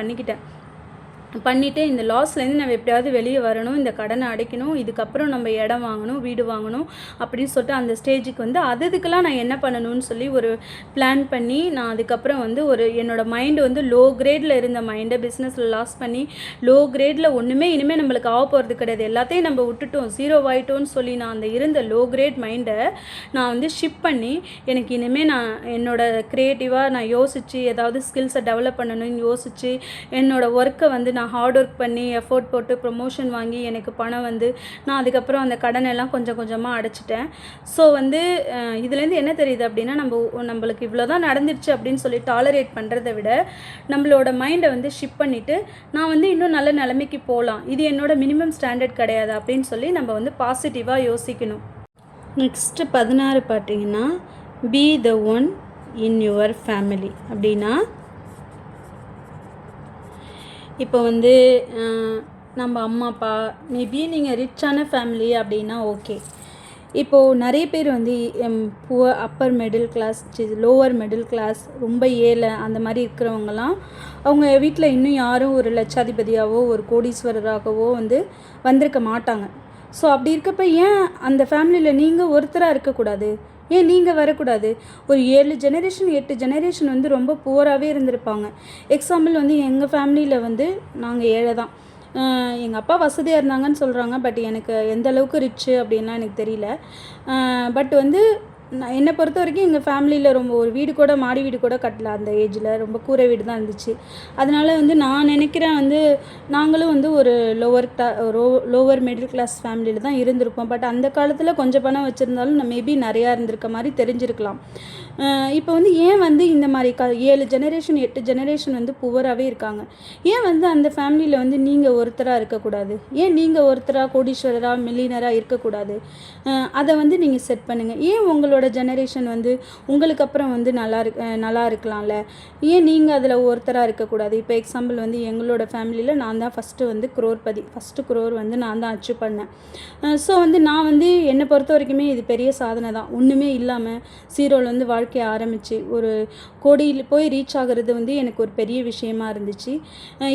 பண்ணிவிட்டு இந்த லாஸ்லேருந்து நம்ம எப்படியாவது வெளியே வரணும், இந்த கடனை அடைக்கணும், இதுக்கப்புறம் நம்ம இடம் வாங்கணும், வீடு வாங்கணும் அப்படின்னு சொல்லிட்டு அந்த ஸ்டேஜுக்கு வந்து அதுக்கெல்லாம் நான் என்ன பண்ணணும்னு சொல்லி ஒரு பிளான் பண்ணி நான் அதுக்கப்புறம் வந்து என்னோடய மைண்டு வந்து லோ கிரேடில் இருந்த மைண்டை பிஸ்னஸில் லாஸ் பண்ணி லோ கிரேடில் ஒன்றுமே இனிமேல் நம்மளுக்கு ஆக போகிறது கிடையாது, எல்லாத்தையும் நம்ம விட்டுட்டோம், 0 ஆகிட்டோன்னு சொல்லி நான் அந்த இருந்த லோ கிரேட் மைண்டை நான் வந்து ஷிஃப்ட் பண்ணி எனக்கு இனிமேல் நான் என்னோடய க்ரியேட்டிவாக நான் யோசித்து ஏதாவது ஸ்கில்ஸை டெவலப் பண்ணணும்னு யோசித்து என்னோடய ஒர்க்கை வந்து நான் ஹார்ட் ஒர்க் பண்ணி எஃபோர்ட் போட்டு ப்ரொமோஷன் வாங்கி எனக்கு பணம் வந்து நான் அதுக்கப்புறம் அந்த கடனெல்லாம் கொஞ்சம் கொஞ்சமாக அடைச்சிட்டேன். ஸோ வந்து இதுலேருந்து என்ன தெரியுது அப்படின்னா நம்மளுக்கு இவ்வளோ தான் நடந்துருச்சு அப்படின்னு சொல்லி டாலரேட் பண்ணுறதை விட நம்மளோட மைண்டை வந்து ஷிஃப்ட் பண்ணிவிட்டு நான் வந்து இன்னும் நல்ல நிலைமைக்கு போகலாம், இது என்னோட மினிமம் ஸ்டாண்டர்ட் கிடையாது அப்படின்னு சொல்லி நம்ம வந்து பாசிட்டிவாக யோசிக்கணும். நெக்ஸ்ட்டு 16 பார்த்தீங்கன்னா be the one in your family. அப்படின்னா இப்போ வந்து நம்ம அம்மா அப்பா மேபி நீங்கள் ரிச்சான ஃபேமிலி அப்படின்னா ஓகே. இப்போது நிறைய பேர் வந்து upper middle class, lower middle class, ரொம்ப ஏழை அந்த மாதிரி இருக்கிறவங்கலாம் அவங்க வீட்டில் இன்னும் யாரும் ஒரு லட்சாதிபதியாகவோ ஒரு கோடீஸ்வரராகவோ வந்து வந்திருக்க மாட்டாங்க. ஸோ அப்படி இருக்கப்போ ஏன் அந்த ஃபேமிலியில் நீங்கள் ஒருத்தராக இருக்கக்கூடாது, ஏன் நீங்கள் வரக்கூடாது? ஒரு 7 ஜெனரேஷன் 8 ஜெனரேஷன் வந்து ரொம்ப புவராகவே இருந்திருப்பாங்க. எக்ஸாம்பிள் வந்து எங்கள் ஃபேமிலியில் வந்து நாங்கள் ஏழை தான். எங்கள் அப்பா வசதியாக இருந்தாங்கன்னு சொல்கிறாங்க, பட் எனக்கு எந்த அளவுக்கு ரிச்சு அப்படின்லாம் எனக்கு தெரியல. பட் வந்து என்னை பொறுத்த வரைக்கும் எங்கள் ஃபேமிலியில் ரொம்ப ஒரு வீடு கூட மாடி வீடு கூட கட்டல, அந்த ஏஜில் ரொம்ப கூரை வீடு தான் இருந்துச்சு. அதனால் வந்து நான் நினைக்கிறேன் வந்து நாங்களும் வந்து ஒரு லோவர் மிடில் கிளாஸ் ஃபேமிலியில் தான் இருந்திருப்போம். பட் அந்த காலத்தில் கொஞ்சம் பணம் வச்சுருந்தாலும் நான் மேபி நிறையா இருந்திருக்க மாதிரி தெரிஞ்சிருக்கலாம். இப்போ வந்து ஏன் வந்து இந்த மாதிரி 7 ஜெனரேஷன் 8 ஜெனரேஷன் வந்து புவராகவே இருக்காங்க, ஏன் வந்து அந்த ஃபேமிலியில் வந்து நீங்கள் ஒருத்தராக இருக்கக்கூடாது, ஏன் நீங்கள் ஒருத்தராக கோடீஸ்வரராக மில்லியனராக இருக்கக்கூடாது? அதை வந்து நீங்கள் செட் பண்ணுங்கள். ஏன் உங்களோட ஜெனரேஷன் வந்து உங்களுக்கு அப்புறம் வந்து நல்லா இருக்கலாம்ல, ஏன் நீங்கள் அதில் ஒருத்தராக இருக்கக்கூடாது? இப்போ எக்ஸாம்பிள் வந்து எங்களோட ஃபேமிலியில் நான் தான் ஃபஸ்ட்டு க்ரோர் வந்து நான் தான் அச்சீவ் பண்ணேன். ஸோ வந்து நான் வந்து என்னை பொறுத்த வரைக்குமே இது பெரிய சாதனை தான். ஒன்றுமே இல்லாமல் ஜீரோவில் வந்து வாழ்க்கையை ஆரம்பித்து ஒரு கோடியில் போய் ரீச் ஆகிறது வந்து எனக்கு ஒரு பெரிய விஷயமா இருந்துச்சு.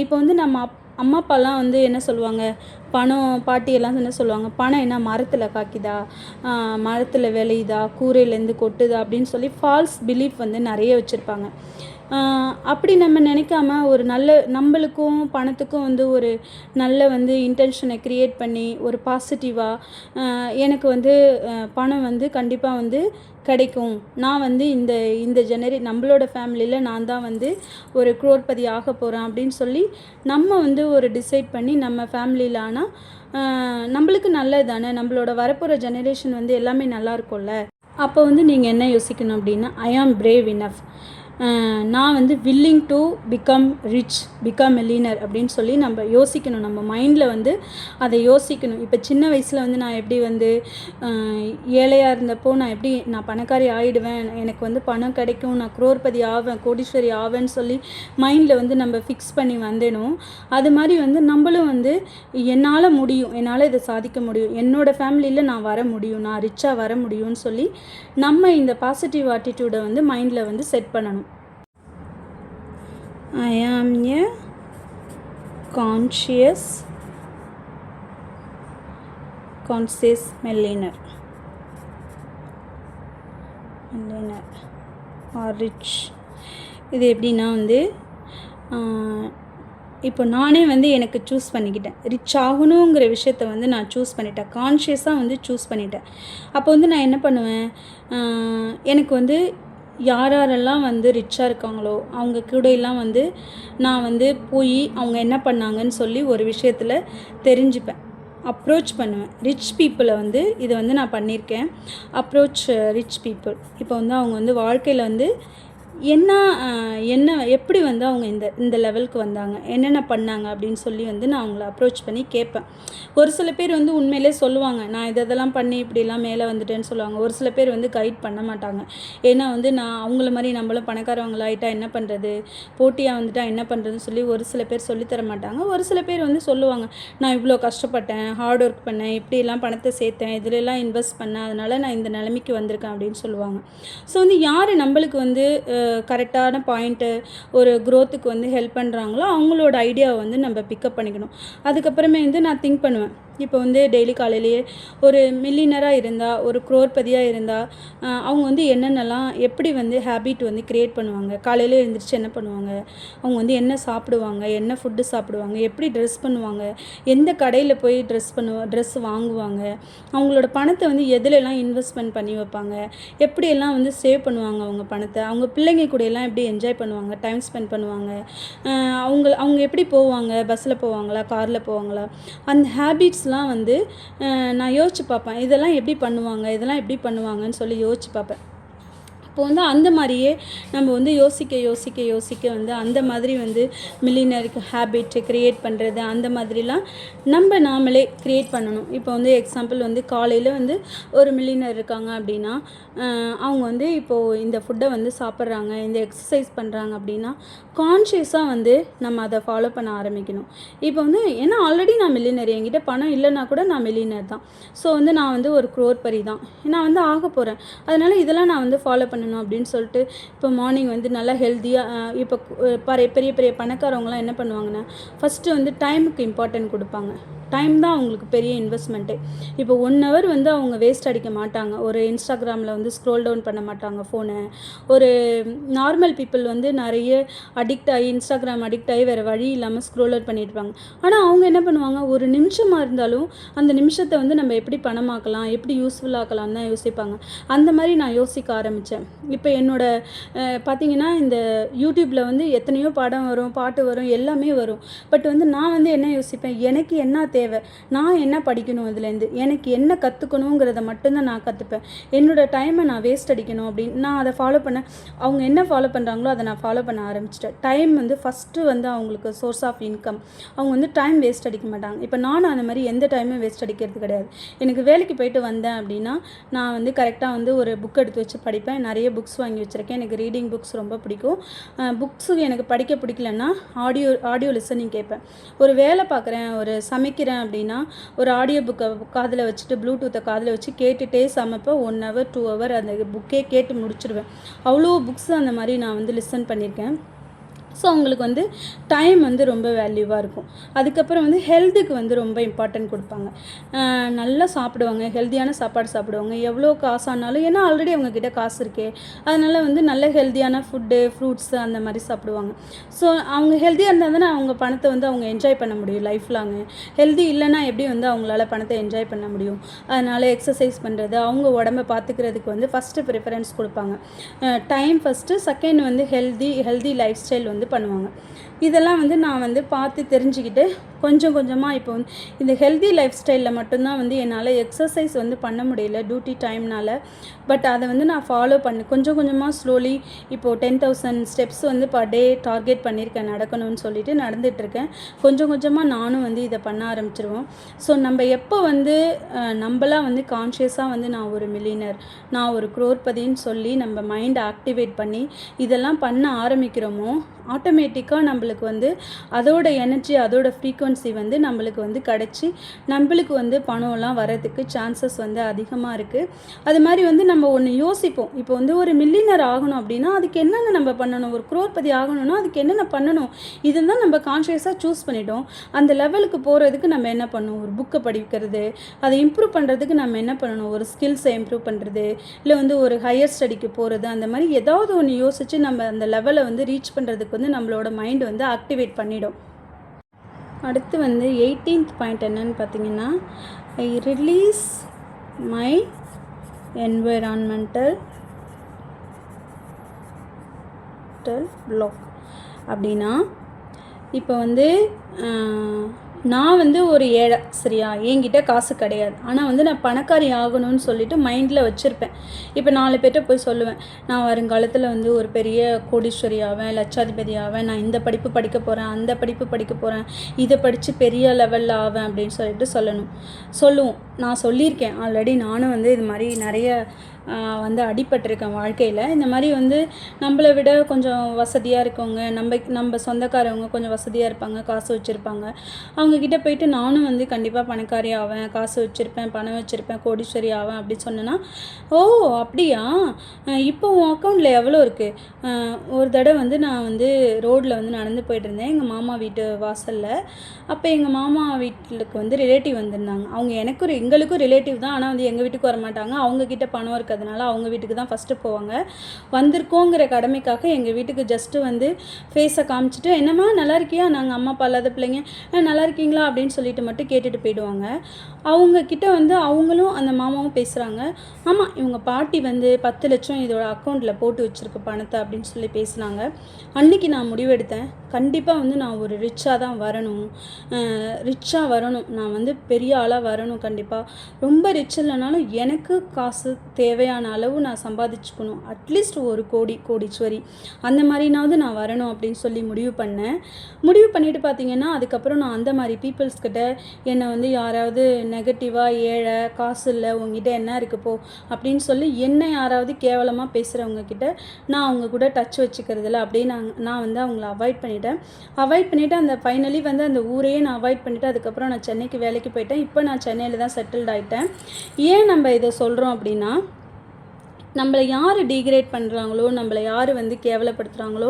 இப்போ வந்து நம்ம அம்மா அப்பாலாம் வந்து என்ன சொல்லுவாங்க, பணம் பாட்டியெல்லாம் என்ன சொல்லுவாங்க, பணம் என்ன மரத்தில் காய்க்குதா, மரத்தில் விளையுதா, கூரையிலேருந்து கொட்டுதா அப்படின்னு சொல்லி ஃபால்ஸ் பிலீஃப் வந்து நிறைய வச்சுருப்பாங்க. அப்படி நம்ம நினைக்காம ஒரு நல்ல நம்மளுக்கும் பணத்துக்கும் வந்து ஒரு நல்ல வந்து இன்டென்ஷனை க்ரியேட் பண்ணி ஒரு பாசிட்டிவாக எனக்கு வந்து பணம் வந்து கண்டிப்பாக வந்து கிடைக்கும், நான் வந்து இந்த இந்த நம்மளோட ஃபேமிலியில் நான் தான் வந்து ஒரு குரோர்பதி ஆக போகிறேன் அப்படின்னு சொல்லி நம்ம வந்து ஒரு டிசைட் பண்ணி நம்ம ஃபேமிலியில் ஆனால் நம்மளுக்கு நல்லது தானே, நம்மளோட வரப்போகிற ஜெனரேஷன் வந்து எல்லாமே நல்லா இருக்கும்ல. அப்போ வந்து நீங்கள் என்ன யோசிக்கணும் அப்படின்னா, ஐ ஆம் பிரேவ் இனஃப், நான் வந்து willing to become rich, become millionaire அப்படின்னு சொல்லி நம்ம யோசிக்கணும். நம்ம மைண்டில் வந்து அதை யோசிக்கணும். இப்போ சின்ன வயசில் வந்து நான் எப்படி வந்து ஏழையாக இருந்தப்போ நான் பணக்காரி ஆகிடுவேன், எனக்கு வந்து பணம் கிடைக்கும், நான் குரோர்பதி ஆவேன், கோடீஸ்வரி ஆவேன்னு சொல்லி மைண்டில் வந்து நம்ம ஃபிக்ஸ் பண்ணி வந்தேனும், அது மாதிரி வந்து நம்மளும் வந்து என்னால் முடியும், என்னால் இதை சாதிக்க முடியும், என்னோடய ஃபேமிலியில் நான் வர முடியும், நான் ரிச்சாக வர முடியும்னு சொல்லி நம்ம இந்த பாசிட்டிவ் ஆட்டிடியூடை வந்து மைண்டில் வந்து செட் பண்ணணும். I am a conscious millionaire or rich. இது எப்படின்னா வந்து இப்போ நானே வந்து எனக்கு சூஸ் பண்ணிக்கிட்டேன், ரிச் ஆகணுங்கிற விஷயத்த வந்து நான் சூஸ் பண்ணிட்டேன், கான்ஷியஸாக வந்து சூஸ் பண்ணிட்டேன். அப்போ வந்து நான் என்ன பண்ணுவேன், எனக்கு வந்து யாரெல்லாம் வந்து ரிச்சாக இருக்காங்களோ அவங்க கூடலாம் வந்து நான் வந்து போய் அவங்க என்ன பண்ணாங்கன்னு சொல்லி ஒரு விஷயத்தில் தெரிஞ்சுப்பேன், அப்ரோச் பண்ணுவேன். ரிச் பீப்புளை வந்து இதை வந்து நான் பண்ணியிருக்கேன், அப்ரோச் ரிச் பீப்புள். இப்போ வந்து அவங்க வந்து வாழ்க்கையில் வந்து என்ன எப்படி வந்து அவங்க இந்த லெவலுக்கு வந்தாங்க, என்னென்ன பண்ணாங்க அப்படின்னு சொல்லி வந்து நான் அவங்கள அப்ரோச் பண்ணி கேட்பேன். ஒரு சில பேர் வந்து உண்மையிலே சொல்லுவாங்க, நான் இதெல்லாம் பண்ணி இப்படிலாம் மேலே வந்துட்டேன்னு சொல்லுவாங்க. ஒரு சில பேர் வந்து கைட் பண்ண மாட்டாங்க. ஏன்னா வந்து நான் அவங்கள மாதிரி நம்மளும் பணக்காரவங்களாயிட்டா என்ன பண்ணுறது, போட்டியாக வந்துட்டா என்ன பண்ணுறதுன்னு சொல்லி ஒரு சில பேர் சொல்லித்தர மாட்டாங்க. ஒரு சில பேர் வந்து சொல்லுவாங்க, நான் இவ்வளோ கஷ்டப்பட்டேன், ஹார்ட் ஒர்க் பண்ணேன், இப்படிலாம் பணத்தை சேர்த்தேன், இதிலெல்லாம் இன்வெஸ்ட் பண்ணேன், அதனால் நான் இந்த நிலைமைக்கு வந்திருக்கேன் அப்படின்னு சொல்லுவாங்க. ஸோ வந்து யார் நம்மளுக்கு வந்து கரெக்டான பாயிண்ட்டு ஒரு க்ரோத்துக்கு வந்து ஹெல்ப் பண்ணுறாங்களோ அவங்களோட ஐடியாவை வந்து நம்ம பிக்கப் பண்ணிக்கணும். அதுக்கப்புறமே வந்து நான் திங்க் பண்ணுவேன், இப்போ வந்து டெய்லி காலையிலேயே ஒரு மில்லியனராக இருந்தால், ஒரு குரோர்பதியாக இருந்தால் அவங்க வந்து என்னென்னலாம் எப்படி வந்து ஹேபிட் வந்து க்ரியேட் பண்ணுவாங்க, காலையில் எழுந்திரிச்சு என்ன பண்ணுவாங்க, அவங்க வந்து என்ன சாப்பிடுவாங்க, என்ன ஃபுட்டு சாப்பிடுவாங்க, எப்படி ட்ரெஸ் பண்ணுவாங்க, எந்த கடையில் போய் ட்ரெஸ் வாங்குவாங்க, அவங்களோட பணத்தை வந்து எதுலெல்லாம் இன்வெஸ்ட்மெண்ட் பண்ணி வைப்பாங்க, எப்படியெல்லாம் வந்து சேவ் பண்ணுவாங்க அவங்க பணத்தை, அவங்க பிள்ளைங்க கூடயெல்லாம் எப்படி என்ஜாய் பண்ணுவாங்க, டைம் ஸ்பெண்ட் பண்ணுவாங்க, அவங்க எப்படி போவாங்க, பஸ்ஸில் போவாங்களா, காரில் போவாங்களா, அந்த ஹேபிட்ஸ்லாம் வந்து நான் யோசிச்சு பார்ப்பேன். இதெல்லாம் எப்படி பண்ணுவாங்கன்னு சொல்லி யோசிச்சு பார்ப்பேன். அப்போ வந்து அந்த மாதிரியே நம்ம வந்து யோசிக்க வந்து அந்த மாதிரி வந்து மில்லியனருக்கு ஹேபிட் க்ரியேட் பண்ணுறது, அந்த மாதிரிலாம் நாமளே க்ரியேட் பண்ணணும். இப்போ வந்து எக்ஸாம்பிள் வந்து காலையில் வந்து ஒரு மில்லியனர் இருக்காங்க அப்படின்னா அவங்க வந்து இப்போது இந்த ஃபுட்டை வந்து சாப்பிட்றாங்க, இந்த எக்ஸசைஸ் பண்ணுறாங்க அப்படின்னா கான்ஷியஸாக வந்து நம்ம அதை ஃபாலோ பண்ண ஆரம்பிக்கணும். இப்போ வந்து ஏன்னா ஆல்ரெடி நான் மில்லியனர், என்கிட்ட பணம் இல்லைன்னா கூட நான் மில்லியனர் தான். ஸோ வந்து நான் வந்து ஒரு குரோர்பதி தான், நான் வந்து ஆக போகிறேன், அதனால் இதெல்லாம் நான் வந்து ஃபாலோ பண்ணணும் அப்படின்னு சொல்லிட்டு இப்போ மார்னிங் வந்து நல்லா ஹெல்த்தியாக இப்போ பெரிய பெரிய பணக்காரவங்களாம் என்ன பண்ணுவாங்கன்னா ஃபஸ்ட்டு வந்து டைமுக்கு இம்பார்ட்டன்ட் கொடுப்பாங்க. டைம் தான் அவங்களுக்கு பெரிய இன்வெஸ்ட்மெண்ட்டு. இப்போ 1 ஹவர் வந்து அவங்க வேஸ்ட் அடிக்க மாட்டாங்க, ஒரு இன்ஸ்டாகிராமில் வந்து ஸ்க்ரோல் டவுன் பண்ண மாட்டாங்க ஃபோனை. ஒரு நார்மல் பீப்புள் வந்து நிறைய இன்ஸ்டாகிராம் அடிக்ட் ஆகி வேறு வழி இல்லாமல் ஸ்க்ரோல் அவுட் பண்ணியிருப்பாங்க. ஆனால் அவங்க என்ன பண்ணுவாங்க, ஒரு நிமிஷமாக இருந்தாலும் அந்த நிமிஷத்தை வந்து நம்ம எப்படி பணமாக்கலாம், எப்படி யூஸ்ஃபுல்லாக்கலாம் தான் யோசிப்பாங்க. அந்த மாதிரி நான் யோசிக்க ஆரம்பித்தேன். இப்போ என்னோட பார்த்திங்கன்னா இந்த யூடியூப்பில் வந்து எத்தனையோ படம் வரும், பாட்டு வரும், எல்லாமே வரும். பட் வந்து நான் வந்து என்ன யோசிப்பேன், எனக்கு என்ன தேவை, நான் என்ன படிக்கணும், இதுலேருந்து எனக்கு என்ன கற்றுக்கணுங்கிறத மட்டும்தான் நான் கற்றுப்பேன். என்னோடய டைமை நான் வேஸ்ட் அடிக்கணும் அப்படின்னு நான் அதை ஃபாலோ பண்ணேன். அவங்க என்ன ஃபாலோ பண்ணுறாங்களோ அதை நான் ஃபாலோ பண்ண ஆரம்பிச்சிட்டேன். டைம் வந்து ஃபஸ்ட்டு வந்து அவங்களுக்கு சோர்ஸ் ஆஃப் இன்கம். அவங்க வந்து டைம் வேஸ்ட் அடிக்க மாட்டாங்க. இப்போ நானும் அந்த மாதிரி எந்த டைமும் வேஸ்ட் அடிக்கிறது கிடையாது. எனக்கு வேலைக்கு போயிட்டு வந்தேன் அப்படின்னா நான் வந்து கரெக்டாக வந்து ஒரு புக் எடுத்து வச்சு படிப்பேன். நிறைய புக்ஸ் வாங்கி வச்சுருக்கேன். எனக்கு ரீடிங் புக்ஸ் ரொம்ப பிடிக்கும். புக்ஸு எனக்கு படிக்க பிடிக்கலன்னா ஆடியோ லிசனிங் கேட்பேன். ஒரு வேலை பார்க்குறேன், ஒரு சமைக்கிறேன் அப்படின்னா ஒரு ஆடியோ புக்கை காதில் வச்சுட்டு ப்ளூடூத்தை காதில் வச்சு கேட்டுகிட்டே சமைப்பேன். 1 ஹவர் 2 ஹவர் அந்த புக்கே கேட்டு முடிச்சிடுவேன். அவ்வளோ புக்ஸ் அந்த மாதிரி நான் வந்து லிசன் பண்ணியிருக்கேன். ஸோ அவங்களுக்கு வந்து டைம் வந்து ரொம்ப வேல்யூவாக இருக்கும். அதுக்கப்புறம் வந்து ஹெல்த்துக்கு வந்து ரொம்ப இம்பார்ட்டன்ட் கொடுப்பாங்க. நல்லா சாப்பிடுவாங்க, ஹெல்த்தியான சாப்பாடு சாப்பிடுவாங்க, எவ்வளோ காசு ஆனாலும். ஏன்னா ஆல்ரெடி அவங்கக்கிட்ட காசு இருக்கே, அதனால் வந்து நல்ல ஹெல்த்தியான ஃபுட்டு, ஃப்ரூட்ஸு அந்த மாதிரி சாப்பிடுவாங்க. ஸோ அவங்க ஹெல்த்தியாக இருந்தால் தானே அவங்க பணத்தை வந்து அவங்க என்ஜாய் பண்ண முடியும் லைஃப் லாங்கு. ஹெல்த்தி இல்லைன்னா எப்படி வந்து அவங்களால பணத்தை என்ஜாய் பண்ண முடியும்? அதனால் எக்ஸசைஸ் பண்ணுறது, அவங்க உடம்பை பார்த்துக்கிறதுக்கு வந்து ஃபஸ்ட்டு ப்ரிஃபரன்ஸ் கொடுப்பாங்க. டைம் ஃபஸ்ட்டு, செகண்ட் வந்து ஹெல்தி லைஃப் ஸ்டைல் வந்து பண்ணுவாங்க. இதெல்லாம் வந்து நான் வந்து பார்த்து தெரிஞ்சுக்கிட்டு கொஞ்சம் கொஞ்சமாக இப்போ வந்து இந்த ஹெல்தி லைஃப் ஸ்டைலில் மட்டும்தான் வந்து என்னால் எக்ஸசைஸ் வந்து பண்ண முடியல டியூட்டி டைம்னால். பட் அதை வந்து நான் ஃபாலோ பண்ணி கொஞ்சம் கொஞ்சமாக ஸ்லோலி இப்போது 10,000 ஸ்டெப்ஸ் வந்து பர் டே டார்கெட் பண்ணியிருக்கேன் நடக்கணும்னு சொல்லிட்டு நடந்துகிட்ருக்கேன். கொஞ்சம் கொஞ்சமாக நானும் வந்து இதை பண்ண ஆரம்பிச்சிருவோம். ஸோ நம்ம எப்போ வந்து நம்மளாம் வந்து கான்ஷியஸாக வந்து நான் ஒரு மில்லியனர், நான் ஒரு குரோர்பதின்னு சொல்லி நம்ம மைண்டை ஆக்டிவேட் பண்ணி இதெல்லாம் பண்ண ஆரம்பிக்கிறோமோ ஆட்டோமேட்டிக்காக நம்மளுக்கு வந்து அதோட எனர்ஜி, அதோட ஃப்ரீக்குவன்சி வந்து நம்மளுக்கு வந்து கிடச்சி நம்மளுக்கு வந்து பணம்லாம் வரதுக்கு சான்சஸ் வந்து அதிகமாக இருக்குது. அது மாதிரி வந்து நம்ம ஒன்று யோசிப்போம். இப்போ வந்து ஒரு மில்லியனர் ஆகணும் அப்படின்னா அதுக்கு என்னென்ன நம்ம பண்ணணும், ஒரு குரோர்பதி ஆகணும்னா அதுக்கு என்னென்ன பண்ணணும், இதுதான் நம்ம கான்ஷியஸாக சூஸ் பண்ணிட்டோம். அந்த லெவலுக்கு போகிறதுக்கு நம்ம என்ன பண்ணணும், ஒரு புக்கை படிக்கிறது, அதை இம்ப்ரூவ் பண்ணுறதுக்கு நம்ம என்ன பண்ணணும், ஒரு ஸ்கில்ஸை இம்ப்ரூவ் பண்ணுறது, இல்லை வந்து ஒரு ஹையர் ஸ்டடிக்கு போகிறது, அந்த மாதிரி ஏதாவது ஒன்று யோசித்து நம்ம அந்த லெவலை வந்து ரீச் பண்ணுறதுக்கு வந்து நம்மளோட மைண்ட் வந்து ஆக்டிவேட் பண்ணிடும். அடுத்து வந்து 18th பாயிண்ட் என்னன்னு பார்த்தீங்கன்னா, ஐ ரிலீஸ் மை என்வைரான்மெண்டல் பிளாக். அப்படின்னா இப்போ வந்து நான் வந்து ஒரு ஏழை, சரியா, என்கிட்ட காசு கிடையாது, ஆனால் வந்து நான் பணக்காரி ஆகணும்னு சொல்லிட்டு மைண்டில் வச்சுருப்பேன். இப்போ 4 பேர்கிட்ட போய் சொல்லுவேன், நான் வருங்காலத்தில் வந்து ஒரு பெரிய கோடீஸ்வரி ஆவேன், லட்சாதிபதி ஆவேன், நான் இந்த படிப்பு படிக்க போகிறேன், அந்த படிப்பு படிக்க போகிறேன், இதை படித்து பெரிய லெவலில் ஆவேன் அப்படின்னு சொல்லிட்டு சொல்லுவோம். நான் சொல்லியிருக்கேன் ஆல்ரெடி. நானும் வந்து இது மாதிரி நிறைய வந்து அடிபட்டிருக்கேன் வாழ்க்கையில். இந்த மாதிரி வந்து நம்மளை விட கொஞ்சம் வசதியாக இருக்கவங்க, நம்ம சொந்தக்காரவங்க கொஞ்சம் வசதியாக இருப்பாங்க, காசு வச்சுருப்பாங்க, அவங்கக்கிட்ட போயிட்டு நானும் வந்து கண்டிப்பாக பணக்காரி ஆவேன், காசு வச்சுருப்பேன், பணம் வச்சுருப்பேன், கோடீஸ்வரி ஆவேன் அப்படின்னு சொன்னேன்னா, ஓ அப்படியா, இப்போ உன் அக்கௌண்ட்டில் எவ்வளோ இருக்குது? ஒரு தடவை வந்து நான் வந்து ரோட்டில் வந்து நடந்து போயிட்டுருந்தேன் எங்கள் மாமா வீட்டு வாசலில். அப்போ எங்கள் மாமா வீட்டுக்கு வந்து ரிலேட்டிவ் வந்திருந்தாங்க. அவங்க எங்களுக்கும் ரிலேட்டிவ் தான், ஆனால் வந்து எங்கள் வீட்டுக்கு வர மாட்டாங்க. அவங்கக்கிட்ட பணம் இருக்கிறதுனால அவங்க வீட்டுக்கு தான் ஃபஸ்ட்டு போவாங்க. வந்திருக்கோங்கிற கடமைக்காக எங்கள் வீட்டுக்கு ஜஸ்ட்டு வந்து ஃபேஸை காமிச்சிட்டு, என்னம்மா நல்லா இருக்கியா, நாங்கள் அம்மா அப்பா இல்லாத பிள்ளைங்க, நல்லா இருக்கீங்களா அப்படின்னு சொல்லிட்டு மட்டும் கேட்டுட்டு போயிடுவாங்க. அவங்கக்கிட்ட வந்து அவங்களும் அந்த மாமாவும் பேசுகிறாங்க. ஆமாம், இவங்க பாட்டி வந்து 10 லட்சம் இதோட அக்கௌண்ட்டில் போட்டு வச்சுருக்கு பணத்தை அப்படின்னு சொல்லி பேசுனாங்க. அன்றைக்கி நான் முடிவெடுத்தேன், கண்டிப்பாக வந்து நான் ஒரு ரிச்சாக தான் வரணும், நான் வந்து பெரிய ஆளாக வரணும். கண்டிப்பாக ரொம்ப ரிச் இல்லைனாலும் எனக்கு காசு தேவையான அளவு நான் சம்பாதிச்சுக்கணும். அட்லீஸ்ட் ஒரு கோடீஸ்வரி அந்த மாதிரினாவது நான் வரணும் அப்படின்னு சொல்லி முடிவு பண்ணிவிட்டு பார்த்தீங்கன்னா, அதுக்கப்புறம் நான் அந்த மாதிரி பீப்புள்ஸ்கிட்ட என்னை வந்து யாராவது நெகட்டிவாக, ஏழை, காசு இல்லை, உங்ககிட்ட என்ன இருக்குது போ அப்படின்னு சொல்லி என்னை யாராவது கேவலமாக பேசுகிறவங்கக்கிட்ட நான் அவங்க கூட டச் வச்சுக்கிறதில்ல. அப்படியே நான் வந்து அவங்கள அவாய்ட் பண்ணிவிட்டு அந்த ஃபைனலி வந்து அந்த ஊரையே நான் அவாய்ட் பண்ணிவிட்டு அதுக்கப்புறம் நான் சென்னைக்கு வேலைக்கு போயிட்டேன். இப்போ நான் சென்னையில் தான் செட்டில்ட் ஆகிட்டேன். ஏன் நம்ம இதை சொல்கிறோம் அப்படின்னா, நம்மளை யார் டீக்ரேட் பண்ணுறாங்களோ, நம்மளை யார் வந்து கேவலப்படுத்துகிறாங்களோ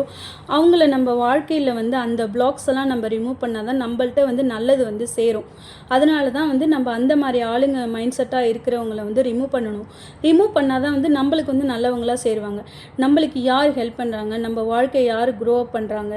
அவங்கள நம்ம வாழ்க்கையில் வந்து அந்த பிளாக்ஸ் எல்லாம் நம்ம ரிமூவ் பண்ணால் தான் நம்மள்ட்ட வந்து நல்லது வந்து சேரும். அதனால தான் வந்து நம்ம அந்த மாதிரி ஆளுங்க மைண்ட் செட்டாக இருக்கிறவங்கள வந்து ரிமூவ் பண்ணால் தான் வந்து நம்மளுக்கு வந்து நல்லவங்களாக சேருவாங்க. நம்மளுக்கு யார் ஹெல்ப் பண்ணுறாங்க, நம்ம வாழ்க்கையை யார் க்ரோ அப் பண்ணுறாங்க,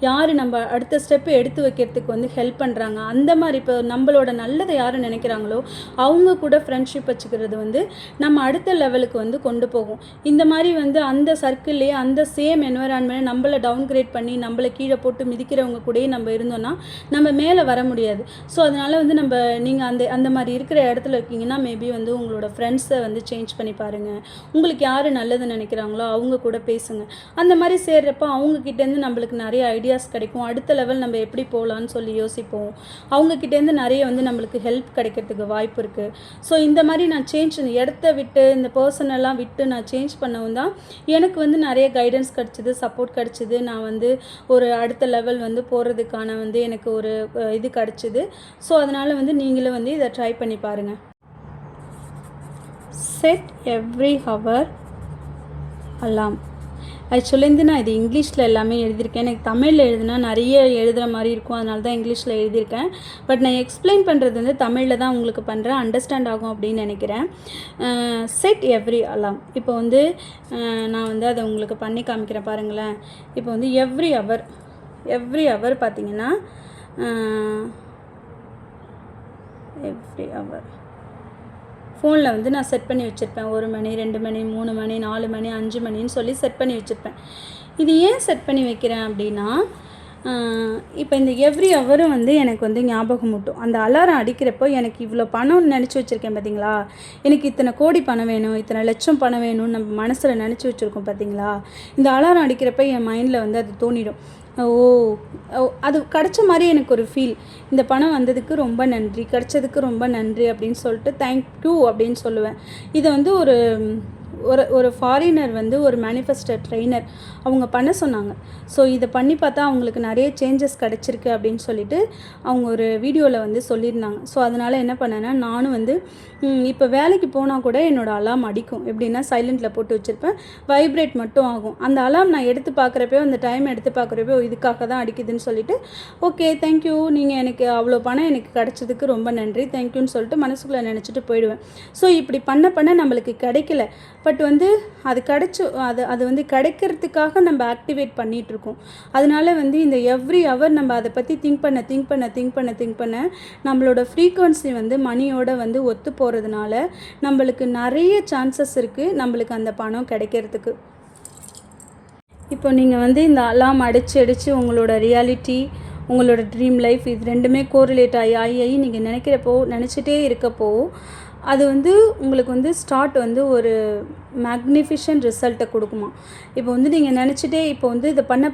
யார் நம்ம அடுத்த ஸ்டெப்பு எடுத்து வைக்கிறதுக்கு வந்து ஹெல்ப் பண்ணுறாங்க, அந்த மாதிரி இப்போ நம்மளோட நல்லதை யார் நினைக்கிறாங்களோ அவங்க கூட ஃப்ரெண்ட்ஷிப் வச்சுக்கிறது வந்து நம்ம அடுத்த லெவலுக்கு வந்து கொண்டு போகும். இந்த மாதிரி வந்து அந்த சர்க்கிள்லேயே அந்த சேம் என்வரான்மெண்ட் நம்மளை டவுன்கிரேட் பண்ணி நம்மளை கீழே போட்டு மிதிக்கிறவங்க கூடயே நம்ம இருந்தோம்னா நம்ம மேலே வர முடியாது. ஸோ அதனால் வந்து நீங்கள் அந்த மாதிரி இருக்கிற இடத்துல இருக்கீங்கன்னா மேபி வந்து உங்களோட ஃப்ரெண்ட்ஸை வந்து சேஞ்ச் பண்ணி பாருங்கள். உங்களுக்கு யார் நல்லது நினைக்கிறாங்களோ அவங்க கூட பேசுங்க. அந்த மாதிரி சேர்றப்போ அவங்கக்கிட்டேருந்து நம்மளுக்கு நிறைய ஐடியாஸ் கிடைக்கும். அடுத்த லெவல் நம்ம எப்படி போகலான்னு சொல்லி யோசிப்போம். அவங்கக்கிட்டேருந்து நிறைய வந்து நம்மளுக்கு ஹெல்ப் கிடைக்கிறதுக்கு வாய்ப்பு இருக்குது. ஸோ இந்த மாதிரி நான் இடத்த விட்டு இந்த பர்சனெல்லாம் விட்டு நான் சேஞ்ச் பண்ணவும் தான் எனக்கு வந்து நிறைய கைடன்ஸ் கிடச்சிது, சப்போர்ட் கிடச்சிது. நான் வந்து ஒரு அடுத்த லெவல் வந்து போகிறதுக்கான வந்து எனக்கு ஒரு இது கிடச்சிது. ஸோ அதனால் வந்து நீங்களும் வந்து இதை ட்ரை பண்ணி பாருங்கள். செட் எவ்ரி ஹவர் அலாம். ஆக்சுவலேருந்து நான் இது இங்கிலீஷில் எல்லாமே எழுதியிருக்கேன். எனக்கு தமிழில் எழுதுனா நிறைய எழுதுகிற மாதிரி இருக்கும், அதனால தான் இங்கிலீஷில் எழுதியிருக்கேன். பட் நான் எக்ஸ்பிளைன் பண்ணுறது வந்து தமிழில் தான் உங்களுக்கு பண்ணுறேன், அண்டர்ஸ்டாண்ட் ஆகும் அப்படின்னு நினைக்கிறேன். செட் எவ்ரி அலாம். இப்போ வந்து நான் வந்து அதை உங்களுக்கு பண்ணி காமிக்கிறேன் பாருங்களேன். இப்போ வந்து எவ்ரி ஹவர் பார்த்திங்கன்னா எவ்ரி ஹவர் ஃபோனில் வந்து நான் செட் பண்ணி வச்சுருப்பேன். 1 மணி, 2 மணி, 3 மணி, 4 மணி, 5 மணின்னு சொல்லி செட் பண்ணி வச்சுருப்பேன். இது ஏன் செட் பண்ணி வைக்கிறேன் அப்படின்னா, இப்போ இந்த எவ்ரி ஹவரும் வந்து எனக்கு வந்து ஞாபகம் ஊட்டும். அந்த அலாரம் அடிக்கிறப்போ எனக்கு இவ்வளோ பணம்னு நினச்சி வச்சுருக்கேன் பார்த்தீங்களா, எனக்கு இத்தனை கோடி பணம் வேணும், இத்தனை லட்சம் பணம் வேணும்னு நம்ம மனசில் நினச்சி வச்சுருக்கோம் பார்த்தீங்களா, இந்த அலாரம் அடிக்கிறப்ப என் மைண்டில் வந்து அது தோணிடும். அது கிடச்ச மாதிரி எனக்கு ஒரு ஃபீல். இந்த பணம் வந்ததுக்கு ரொம்ப நன்றி, கிடச்சதுக்கு ரொம்ப நன்றி அப்படின்னு சொல்லிட்டு தேங்க்யூ அப்படின்னு சொல்லுவேன். இதை வந்து ஒரு ஃபாரினர் வந்து ஒரு மேனிஃபெஸ்டோ ட்ரெயினர் அவங்க பண்ண சொன்னாங்க. ஸோ இதை பண்ணி பார்த்தா அவங்களுக்கு நிறைய சேஞ்சஸ் கிடச்சிருக்கு அப்படின்னு சொல்லிட்டு அவங்க ஒரு வீடியோவில் வந்து சொல்லியிருந்தாங்க. ஸோ அதனால் என்ன பண்ணேன்னா, நானும் வந்து இப்போ வேலைக்கு போனால் கூட என்னோடய அலாம் அடிக்கும். எப்படின்னா சைலண்டில் போட்டு வச்சுருப்பேன், வைப்ரேட் மட்டும் ஆகும். அந்த அலாம் நான் எடுத்து பார்க்குறப்போ, அந்த டைம் எடுத்து பார்க்குறப்போ இதுக்காக தான் அடிக்குதுன்னு சொல்லிட்டு ஓகே தேங்க்யூ, நீங்கள் எனக்கு அவ்வளோ பணம் எனக்கு கிடச்சதுக்கு ரொம்ப நன்றி, தேங்க்யூன்னு சொல்லிட்டு மனசுக்குள்ளே நினச்சிட்டு போயிடுவேன். ஸோ இப்படி பண்ண நம்மளுக்கு கிடைக்கல. பட் வந்து அது அது வந்து கிடைக்கிறதுக்காக நம்ம ஆக்டிவேட் பண்ணிகிட்ருக்கோம். அதனால வந்து இந்த எவ்ரி ஹவர் நம்ம அதை பற்றி திங்க் பண்ண நம்மளோட ஃப்ரீக்வன்சி வந்து மணியோட வந்து ஒத்து போகிறதுனால நம்மளுக்கு நிறைய சான்சஸ் இருக்குது நம்மளுக்கு அந்த பணம் கிடைக்கிறதுக்கு. இப்போ நீங்கள் வந்து இந்த அலாம் அடித்து உங்களோட ரியாலிட்டி, உங்களோட ட்ரீம் லைஃப் இது ரெண்டுமே கோரிலேட் ஆகி நீங்கள் நினச்சிட்டே இருக்கப்போ அது வந்து உங்களுக்கு வந்து ஸ்டார்ட் வந்து ஒரு மேக்னிஃபிஷன்ட் ரிசல்ட்டை கொடுக்குமா. இப்போ வந்து நீங்கள் நினச்சிட்டே இப்போ வந்து இதை பண்ண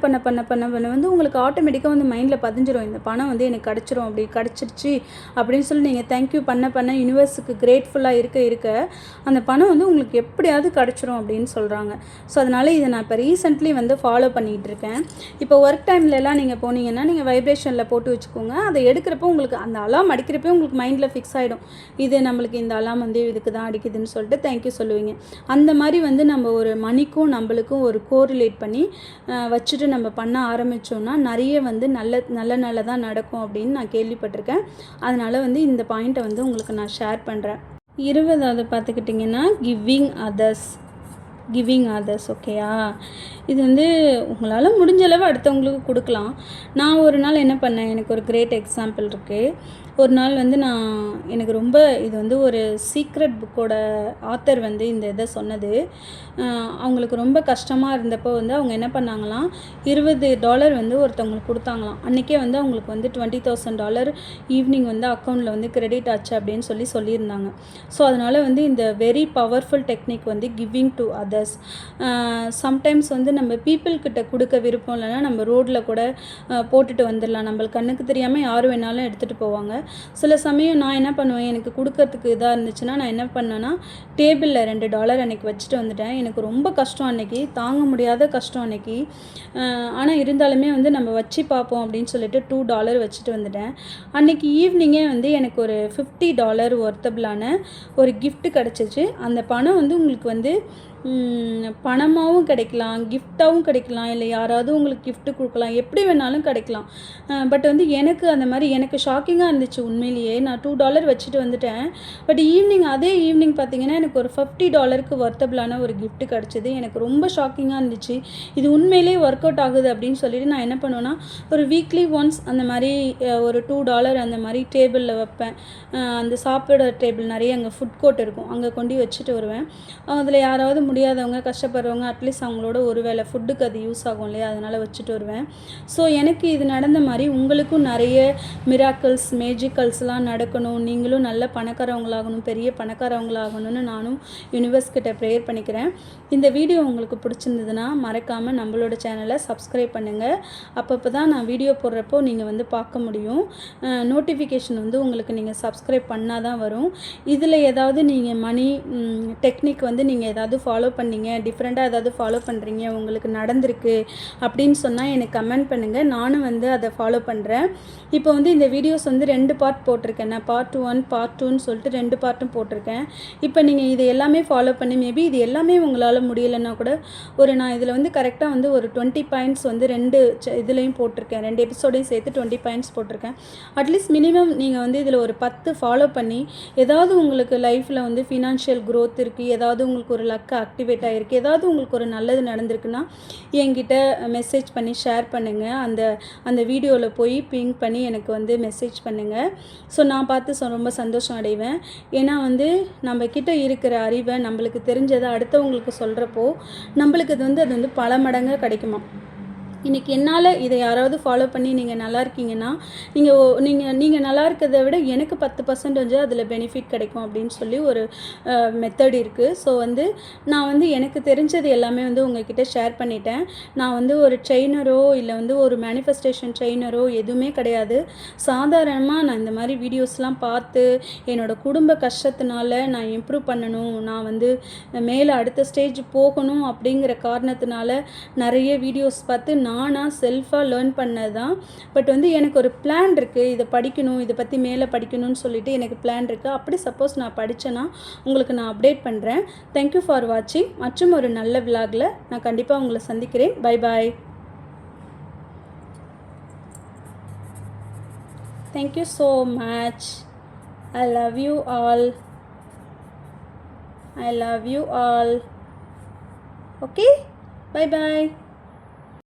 வந்து உங்களுக்கு ஆட்டோமேட்டிக்காக வந்து மைண்டில் பதிஞ்சிடும், இந்த பணம் வந்து எனக்கு கிடச்சிரும், அப்படி கிடச்சிருச்சு அப்படின்னு சொல்லி நீங்கள் தேங்க்யூ பண்ண யூனிவர்ஸுக்கு கிரேட்ஃபுல்லாக இருக்க அந்த பணம் வந்து உங்களுக்கு எப்படியாவது கிடச்சிரும் அப்படின்னு சொல்கிறாங்க. ஸோ அதனால் இதை நான் இப்போ ரீசெண்ட்லி வந்து ஃபாலோ பண்ணிகிட்டு இருக்கேன். இப்போ ஒர்க் டைம்லலாம் நீங்கள் போனீங்கன்னா நீங்கள் வைப்ரேஷனில் போட்டு வச்சுக்கோங்க. அதை எடுக்கிறப்போ உங்களுக்கு அந்த அலாம் அடிக்கிறப்போ உங்களுக்கு மைண்டில் ஃபிக்ஸ் ஆகிடும், இது நம்மளுக்கு இந்த அலாம் வந்து இதுக்கு தான் அடிக்குதுன்னு சொல்லிட்டு தேங்க்யூ சொல்லுவீங்க. அந்த மாதிரி வந்து நம்ம ஒரு மணிக்கும் நம்மளுக்கும் ஒரு கோரிலேட் பண்ணி வச்சுட்டு நம்ம பண்ண ஆரம்பித்தோம்னா நிறைய வந்து நல்லதாக நடக்கும் அப்படின்னு நான் கேள்விப்பட்டிருக்கேன். அதனால் வந்து இந்த பாயிண்ட்டை வந்து உங்களுக்கு நான் ஷேர் பண்ணுறேன். 20வது பார்த்துக்கிட்டிங்கன்னா கிவிங் அதர்ஸ். ஓகேயா, இது வந்து உங்களால் முடிஞ்ச அளவு அடுத்தவங்களுக்கு கொடுக்கலாம். நான் ஒரு நாள் என்ன பண்ணேன், எனக்கு ஒரு கிரேட் எக்ஸாம்பிள் இருக்குது. ஒரு நாள் வந்து எனக்கு ரொம்ப இது வந்து ஒரு சீக்ரெட் புக்கோட ஆத்தர் வந்து இந்த இதை சொன்னது. அவங்களுக்கு ரொம்ப கஷ்டமாக இருந்தப்போ வந்து அவங்க என்ன பண்ணாங்களாம், $20 வந்து ஒருத்தவங்களுக்கு கொடுத்தாங்களாம். அன்றைக்கே வந்து அவங்களுக்கு வந்து $20,000 ஈவினிங் வந்து அக்கௌண்ட்டில் வந்து கிரெடிட் ஆச்சு அப்படின்னு சொல்லியிருந்தாங்க. ஸோ அதனால் வந்து இந்த வெரி பவர்ஃபுல் டெக்னிக் வந்து கிவிங் டு அதர்ஸ். சம்டைம்ஸ் வந்து நம்ம பீப்புள்கிட்ட கொடுக்க விருப்பம் இல்லைன்னா நம்ம ரோட்டில் கூட போட்டுட்டு வந்துடலாம், நம்மளுக்கு கண்ணுக்கு தெரியாமல் யார் வேணாலும் எடுத்துகிட்டு போவாங்க. சில சமயம் நான் என்ன பண்ணுவேன், எனக்கு கொடுக்கறதுக்கு இதாக இருந்துச்சுன்னா நான் என்ன பண்ணேன்னா டேபிளில் $2 அன்றைக்கி வச்சுட்டு வந்துட்டேன். எனக்கு ரொம்ப கஷ்டம் அன்றைக்கி, தாங்க முடியாத கஷ்டம் அன்றைக்கி. ஆனால் இருந்தாலுமே வந்து நம்ம வச்சு பார்ப்போம் அப்படின்னு சொல்லிட்டு $2 வச்சுட்டு வந்துட்டேன். அன்றைக்கி ஈவினிங்கே வந்து எனக்கு ஒரு $50 ஒர்த்தபிளான ஒரு கிஃப்ட் கிடச்சிச்சு. அந்த பணம் வந்து உங்களுக்கு வந்து பணமாகவும் கிடைக்கலாம், கிஃப்டாகவும் கிடைக்கலாம், இல்லை யாராவது உங்களுக்கு கிஃப்ட்டு கொடுக்கலாம், எப்படி வேணாலும் கிடைக்கலாம். பட் வந்து எனக்கு அந்த மாதிரி எனக்கு ஷாக்கிங்காக இருந்துச்சு உண்மையிலேயே. நான் $2 வச்சுட்டு வந்துட்டேன். பட் அதே ஈவினிங் பார்த்திங்கன்னா எனக்கு ஒரு $50 ஒர்த்தபிளான ஒரு கிஃப்ட்டு கிடச்சிது. எனக்கு ரொம்ப ஷாக்கிங்காக இருந்துச்சு. இது உண்மையிலே ஒர்க் அவுட் ஆகுது அப்படின்னு சொல்லிட்டு நான் என்ன பண்ணுவேன்னா, ஒரு வீக்லி ஒன்ஸ் அந்த மாதிரி ஒரு $2 அந்த மாதிரி டேபிளில் வைப்பேன். அந்த சாப்பிட டேபிள் நிறைய அங்கே ஃபுட் கோர்ட் இருக்கும், அங்கே கொண்டு வச்சுட்டு வருவேன். அதில் யாராவது முடியாதவங்க கஷ்டப்படுறவங்க அட்லீஸ்ட் அவங்களோட ஒரு வேளை ஃபுட்டுக்கு அது யூஸ் ஆகும் இல்லையா, அதனால் வச்சுட்டு வருவேன். ஸோ எனக்கு இது நடந்த மாதிரி உங்களுக்கும் நிறைய மிராக்கிள்ஸ் மேஜிக்கல்ஸ்லாம் நடக்கணும், நீங்களும் நல்ல பணக்காரவங்களாகணும், பெரிய பணக்காரவங்களாகணும்னு நானும் யூனிவர்ஸ் கிட்ட ப்ரேயர் பண்ணிக்கிறேன். இந்த வீடியோ உங்களுக்கு பிடிச்சிருந்ததுன்னா மறக்காமல் நம்மளோட சேனலை சப்ஸ்கிரைப் பண்ணுங்கள். அப்பப்போ தான் நான் வீடியோ போடுறப்போ நீங்கள் வந்து பார்க்க முடியும். நோட்டிஃபிகேஷன் வந்து உங்களுக்கு நீங்கள் சப்ஸ்கிரைப் பண்ணால் தான் வரும். இதில் ஏதாவது நீங்கள் மணி டெக்னிக் வந்து நீங்கள் ஏதாவது ஃபாலோ பண்ணீங்க, டிஃப்ரெண்ட்டாக ஏதாவது ஃபாலோ பண்ணுறீங்க, உங்களுக்கு நடந்திருக்கு அப்படின்னு சொன்னால் எனக்கு கமெண்ட் பண்ணுங்கள். நானும் வந்து அதை ஃபாலோ பண்ணுறேன். இப்போ வந்து இந்த வீடியோஸ் வந்து 2 பார்ட் போட்டிருக்கேன். நான் பார்ட் 1 பார்ட் 2ன்னு சொல்லிட்டு 2 பார்ட்டும் போட்டிருக்கேன். இப்போ நீங்கள் இது எல்லாமே ஃபாலோ பண்ணி மேபி இது எல்லாமே உங்களால் முடியலைன்னா கூட நான் இதில் வந்து கரெக்டாக வந்து ஒரு 20 பாயிண்ட்ஸ் வந்து 2 இதுலேயும் போட்டிருக்கேன். 2 எபிசோடையும் சேர்த்து 20 பாயிண்ட்ஸ் போட்டிருக்கேன். அட்லீஸ்ட் மினிமம் நீங்கள் வந்து இதில் ஒரு 10 ஃபாலோ பண்ணி ஏதாவது உங்களுக்கு லைஃப்பில் வந்து ஃபினான்ஷியல் க்ரோத் இருக்குது, ஏதாவது உங்களுக்கு ஒரு லக்கு ஆக்டிவேட் ஆகிருக்கு, ஏதாவது உங்களுக்கு ஒரு நல்லது நடந்திருக்குன்னா என்கிட்ட மெசேஜ் பண்ணி ஷேர் பண்ணுங்கள். அந்த வீடியோவில் போய் பிங்க் பண்ணி எனக்கு வந்து மெசேஜ் பண்ணுங்கள். ஸோ நான் பார்த்து ரொம்ப சந்தோஷம் அடைவேன். ஏன்னா வந்து நம்மக்கிட்ட இருக்கிற அறிவை நம்மளுக்கு தெரிஞ்சதை அடுத்தவங்களுக்கு சொல்கிறப்போ நம்மளுக்கு அது வந்து பல மடங்காக கிடைக்குமா. இன்றைக்கி என்னால் இதை யாராவது ஃபாலோ பண்ணி நீங்கள் நல்லா இருக்கீங்கன்னா நீங்கள் நல்லா இருக்கிறத விட எனக்கு 10% அதில் பெனிஃபிட் கிடைக்கும் அப்படின்னு சொல்லி ஒரு மெத்தட் இருக்குது. ஸோ வந்து நான் வந்து எனக்கு தெரிஞ்சது எல்லாமே வந்து உங்ககிட்ட ஷேர் பண்ணிட்டேன். நான் வந்து ஒரு ட்ரெயினரோ இல்லை வந்து ஒரு மேனிஃபெஸ்டேஷன் ட்ரெயினரோ எதுவுமே கிடையாது. சாதாரணமாக நான் இந்த மாதிரி வீடியோஸ்லாம் பார்த்து என்னோடய குடும்ப கஷ்டத்தினால நான் இம்ப்ரூவ் பண்ணணும், நான் வந்து மேலே அடுத்த ஸ்டேஜ் போகணும் அப்படிங்கிற காரணத்தினால நிறைய வீடியோஸ் பார்த்து நானாக செல்ஃபாக லேர்ன் பண்ணது தான். பட் வந்து எனக்கு ஒரு பிளான் இருக்குது, இதை படிக்கணும், இதை பற்றி மேலே படிக்கணும்னு சொல்லிட்டு எனக்கு பிளான் இருக்குது. அப்படி சப்போஸ் நான் படித்தேன்னா உங்களுக்கு நான் அப்டேட் பண்ணுறேன். தேங்க்யூ ஃபார் வாட்சிங். மற்றும் ஒரு நல்ல விலாகில் நான் கண்டிப்பாக உங்களை சந்திக்கிறேன். Bye bye. Thank you so much. I love you all. I love you all. Okay? Bye bye.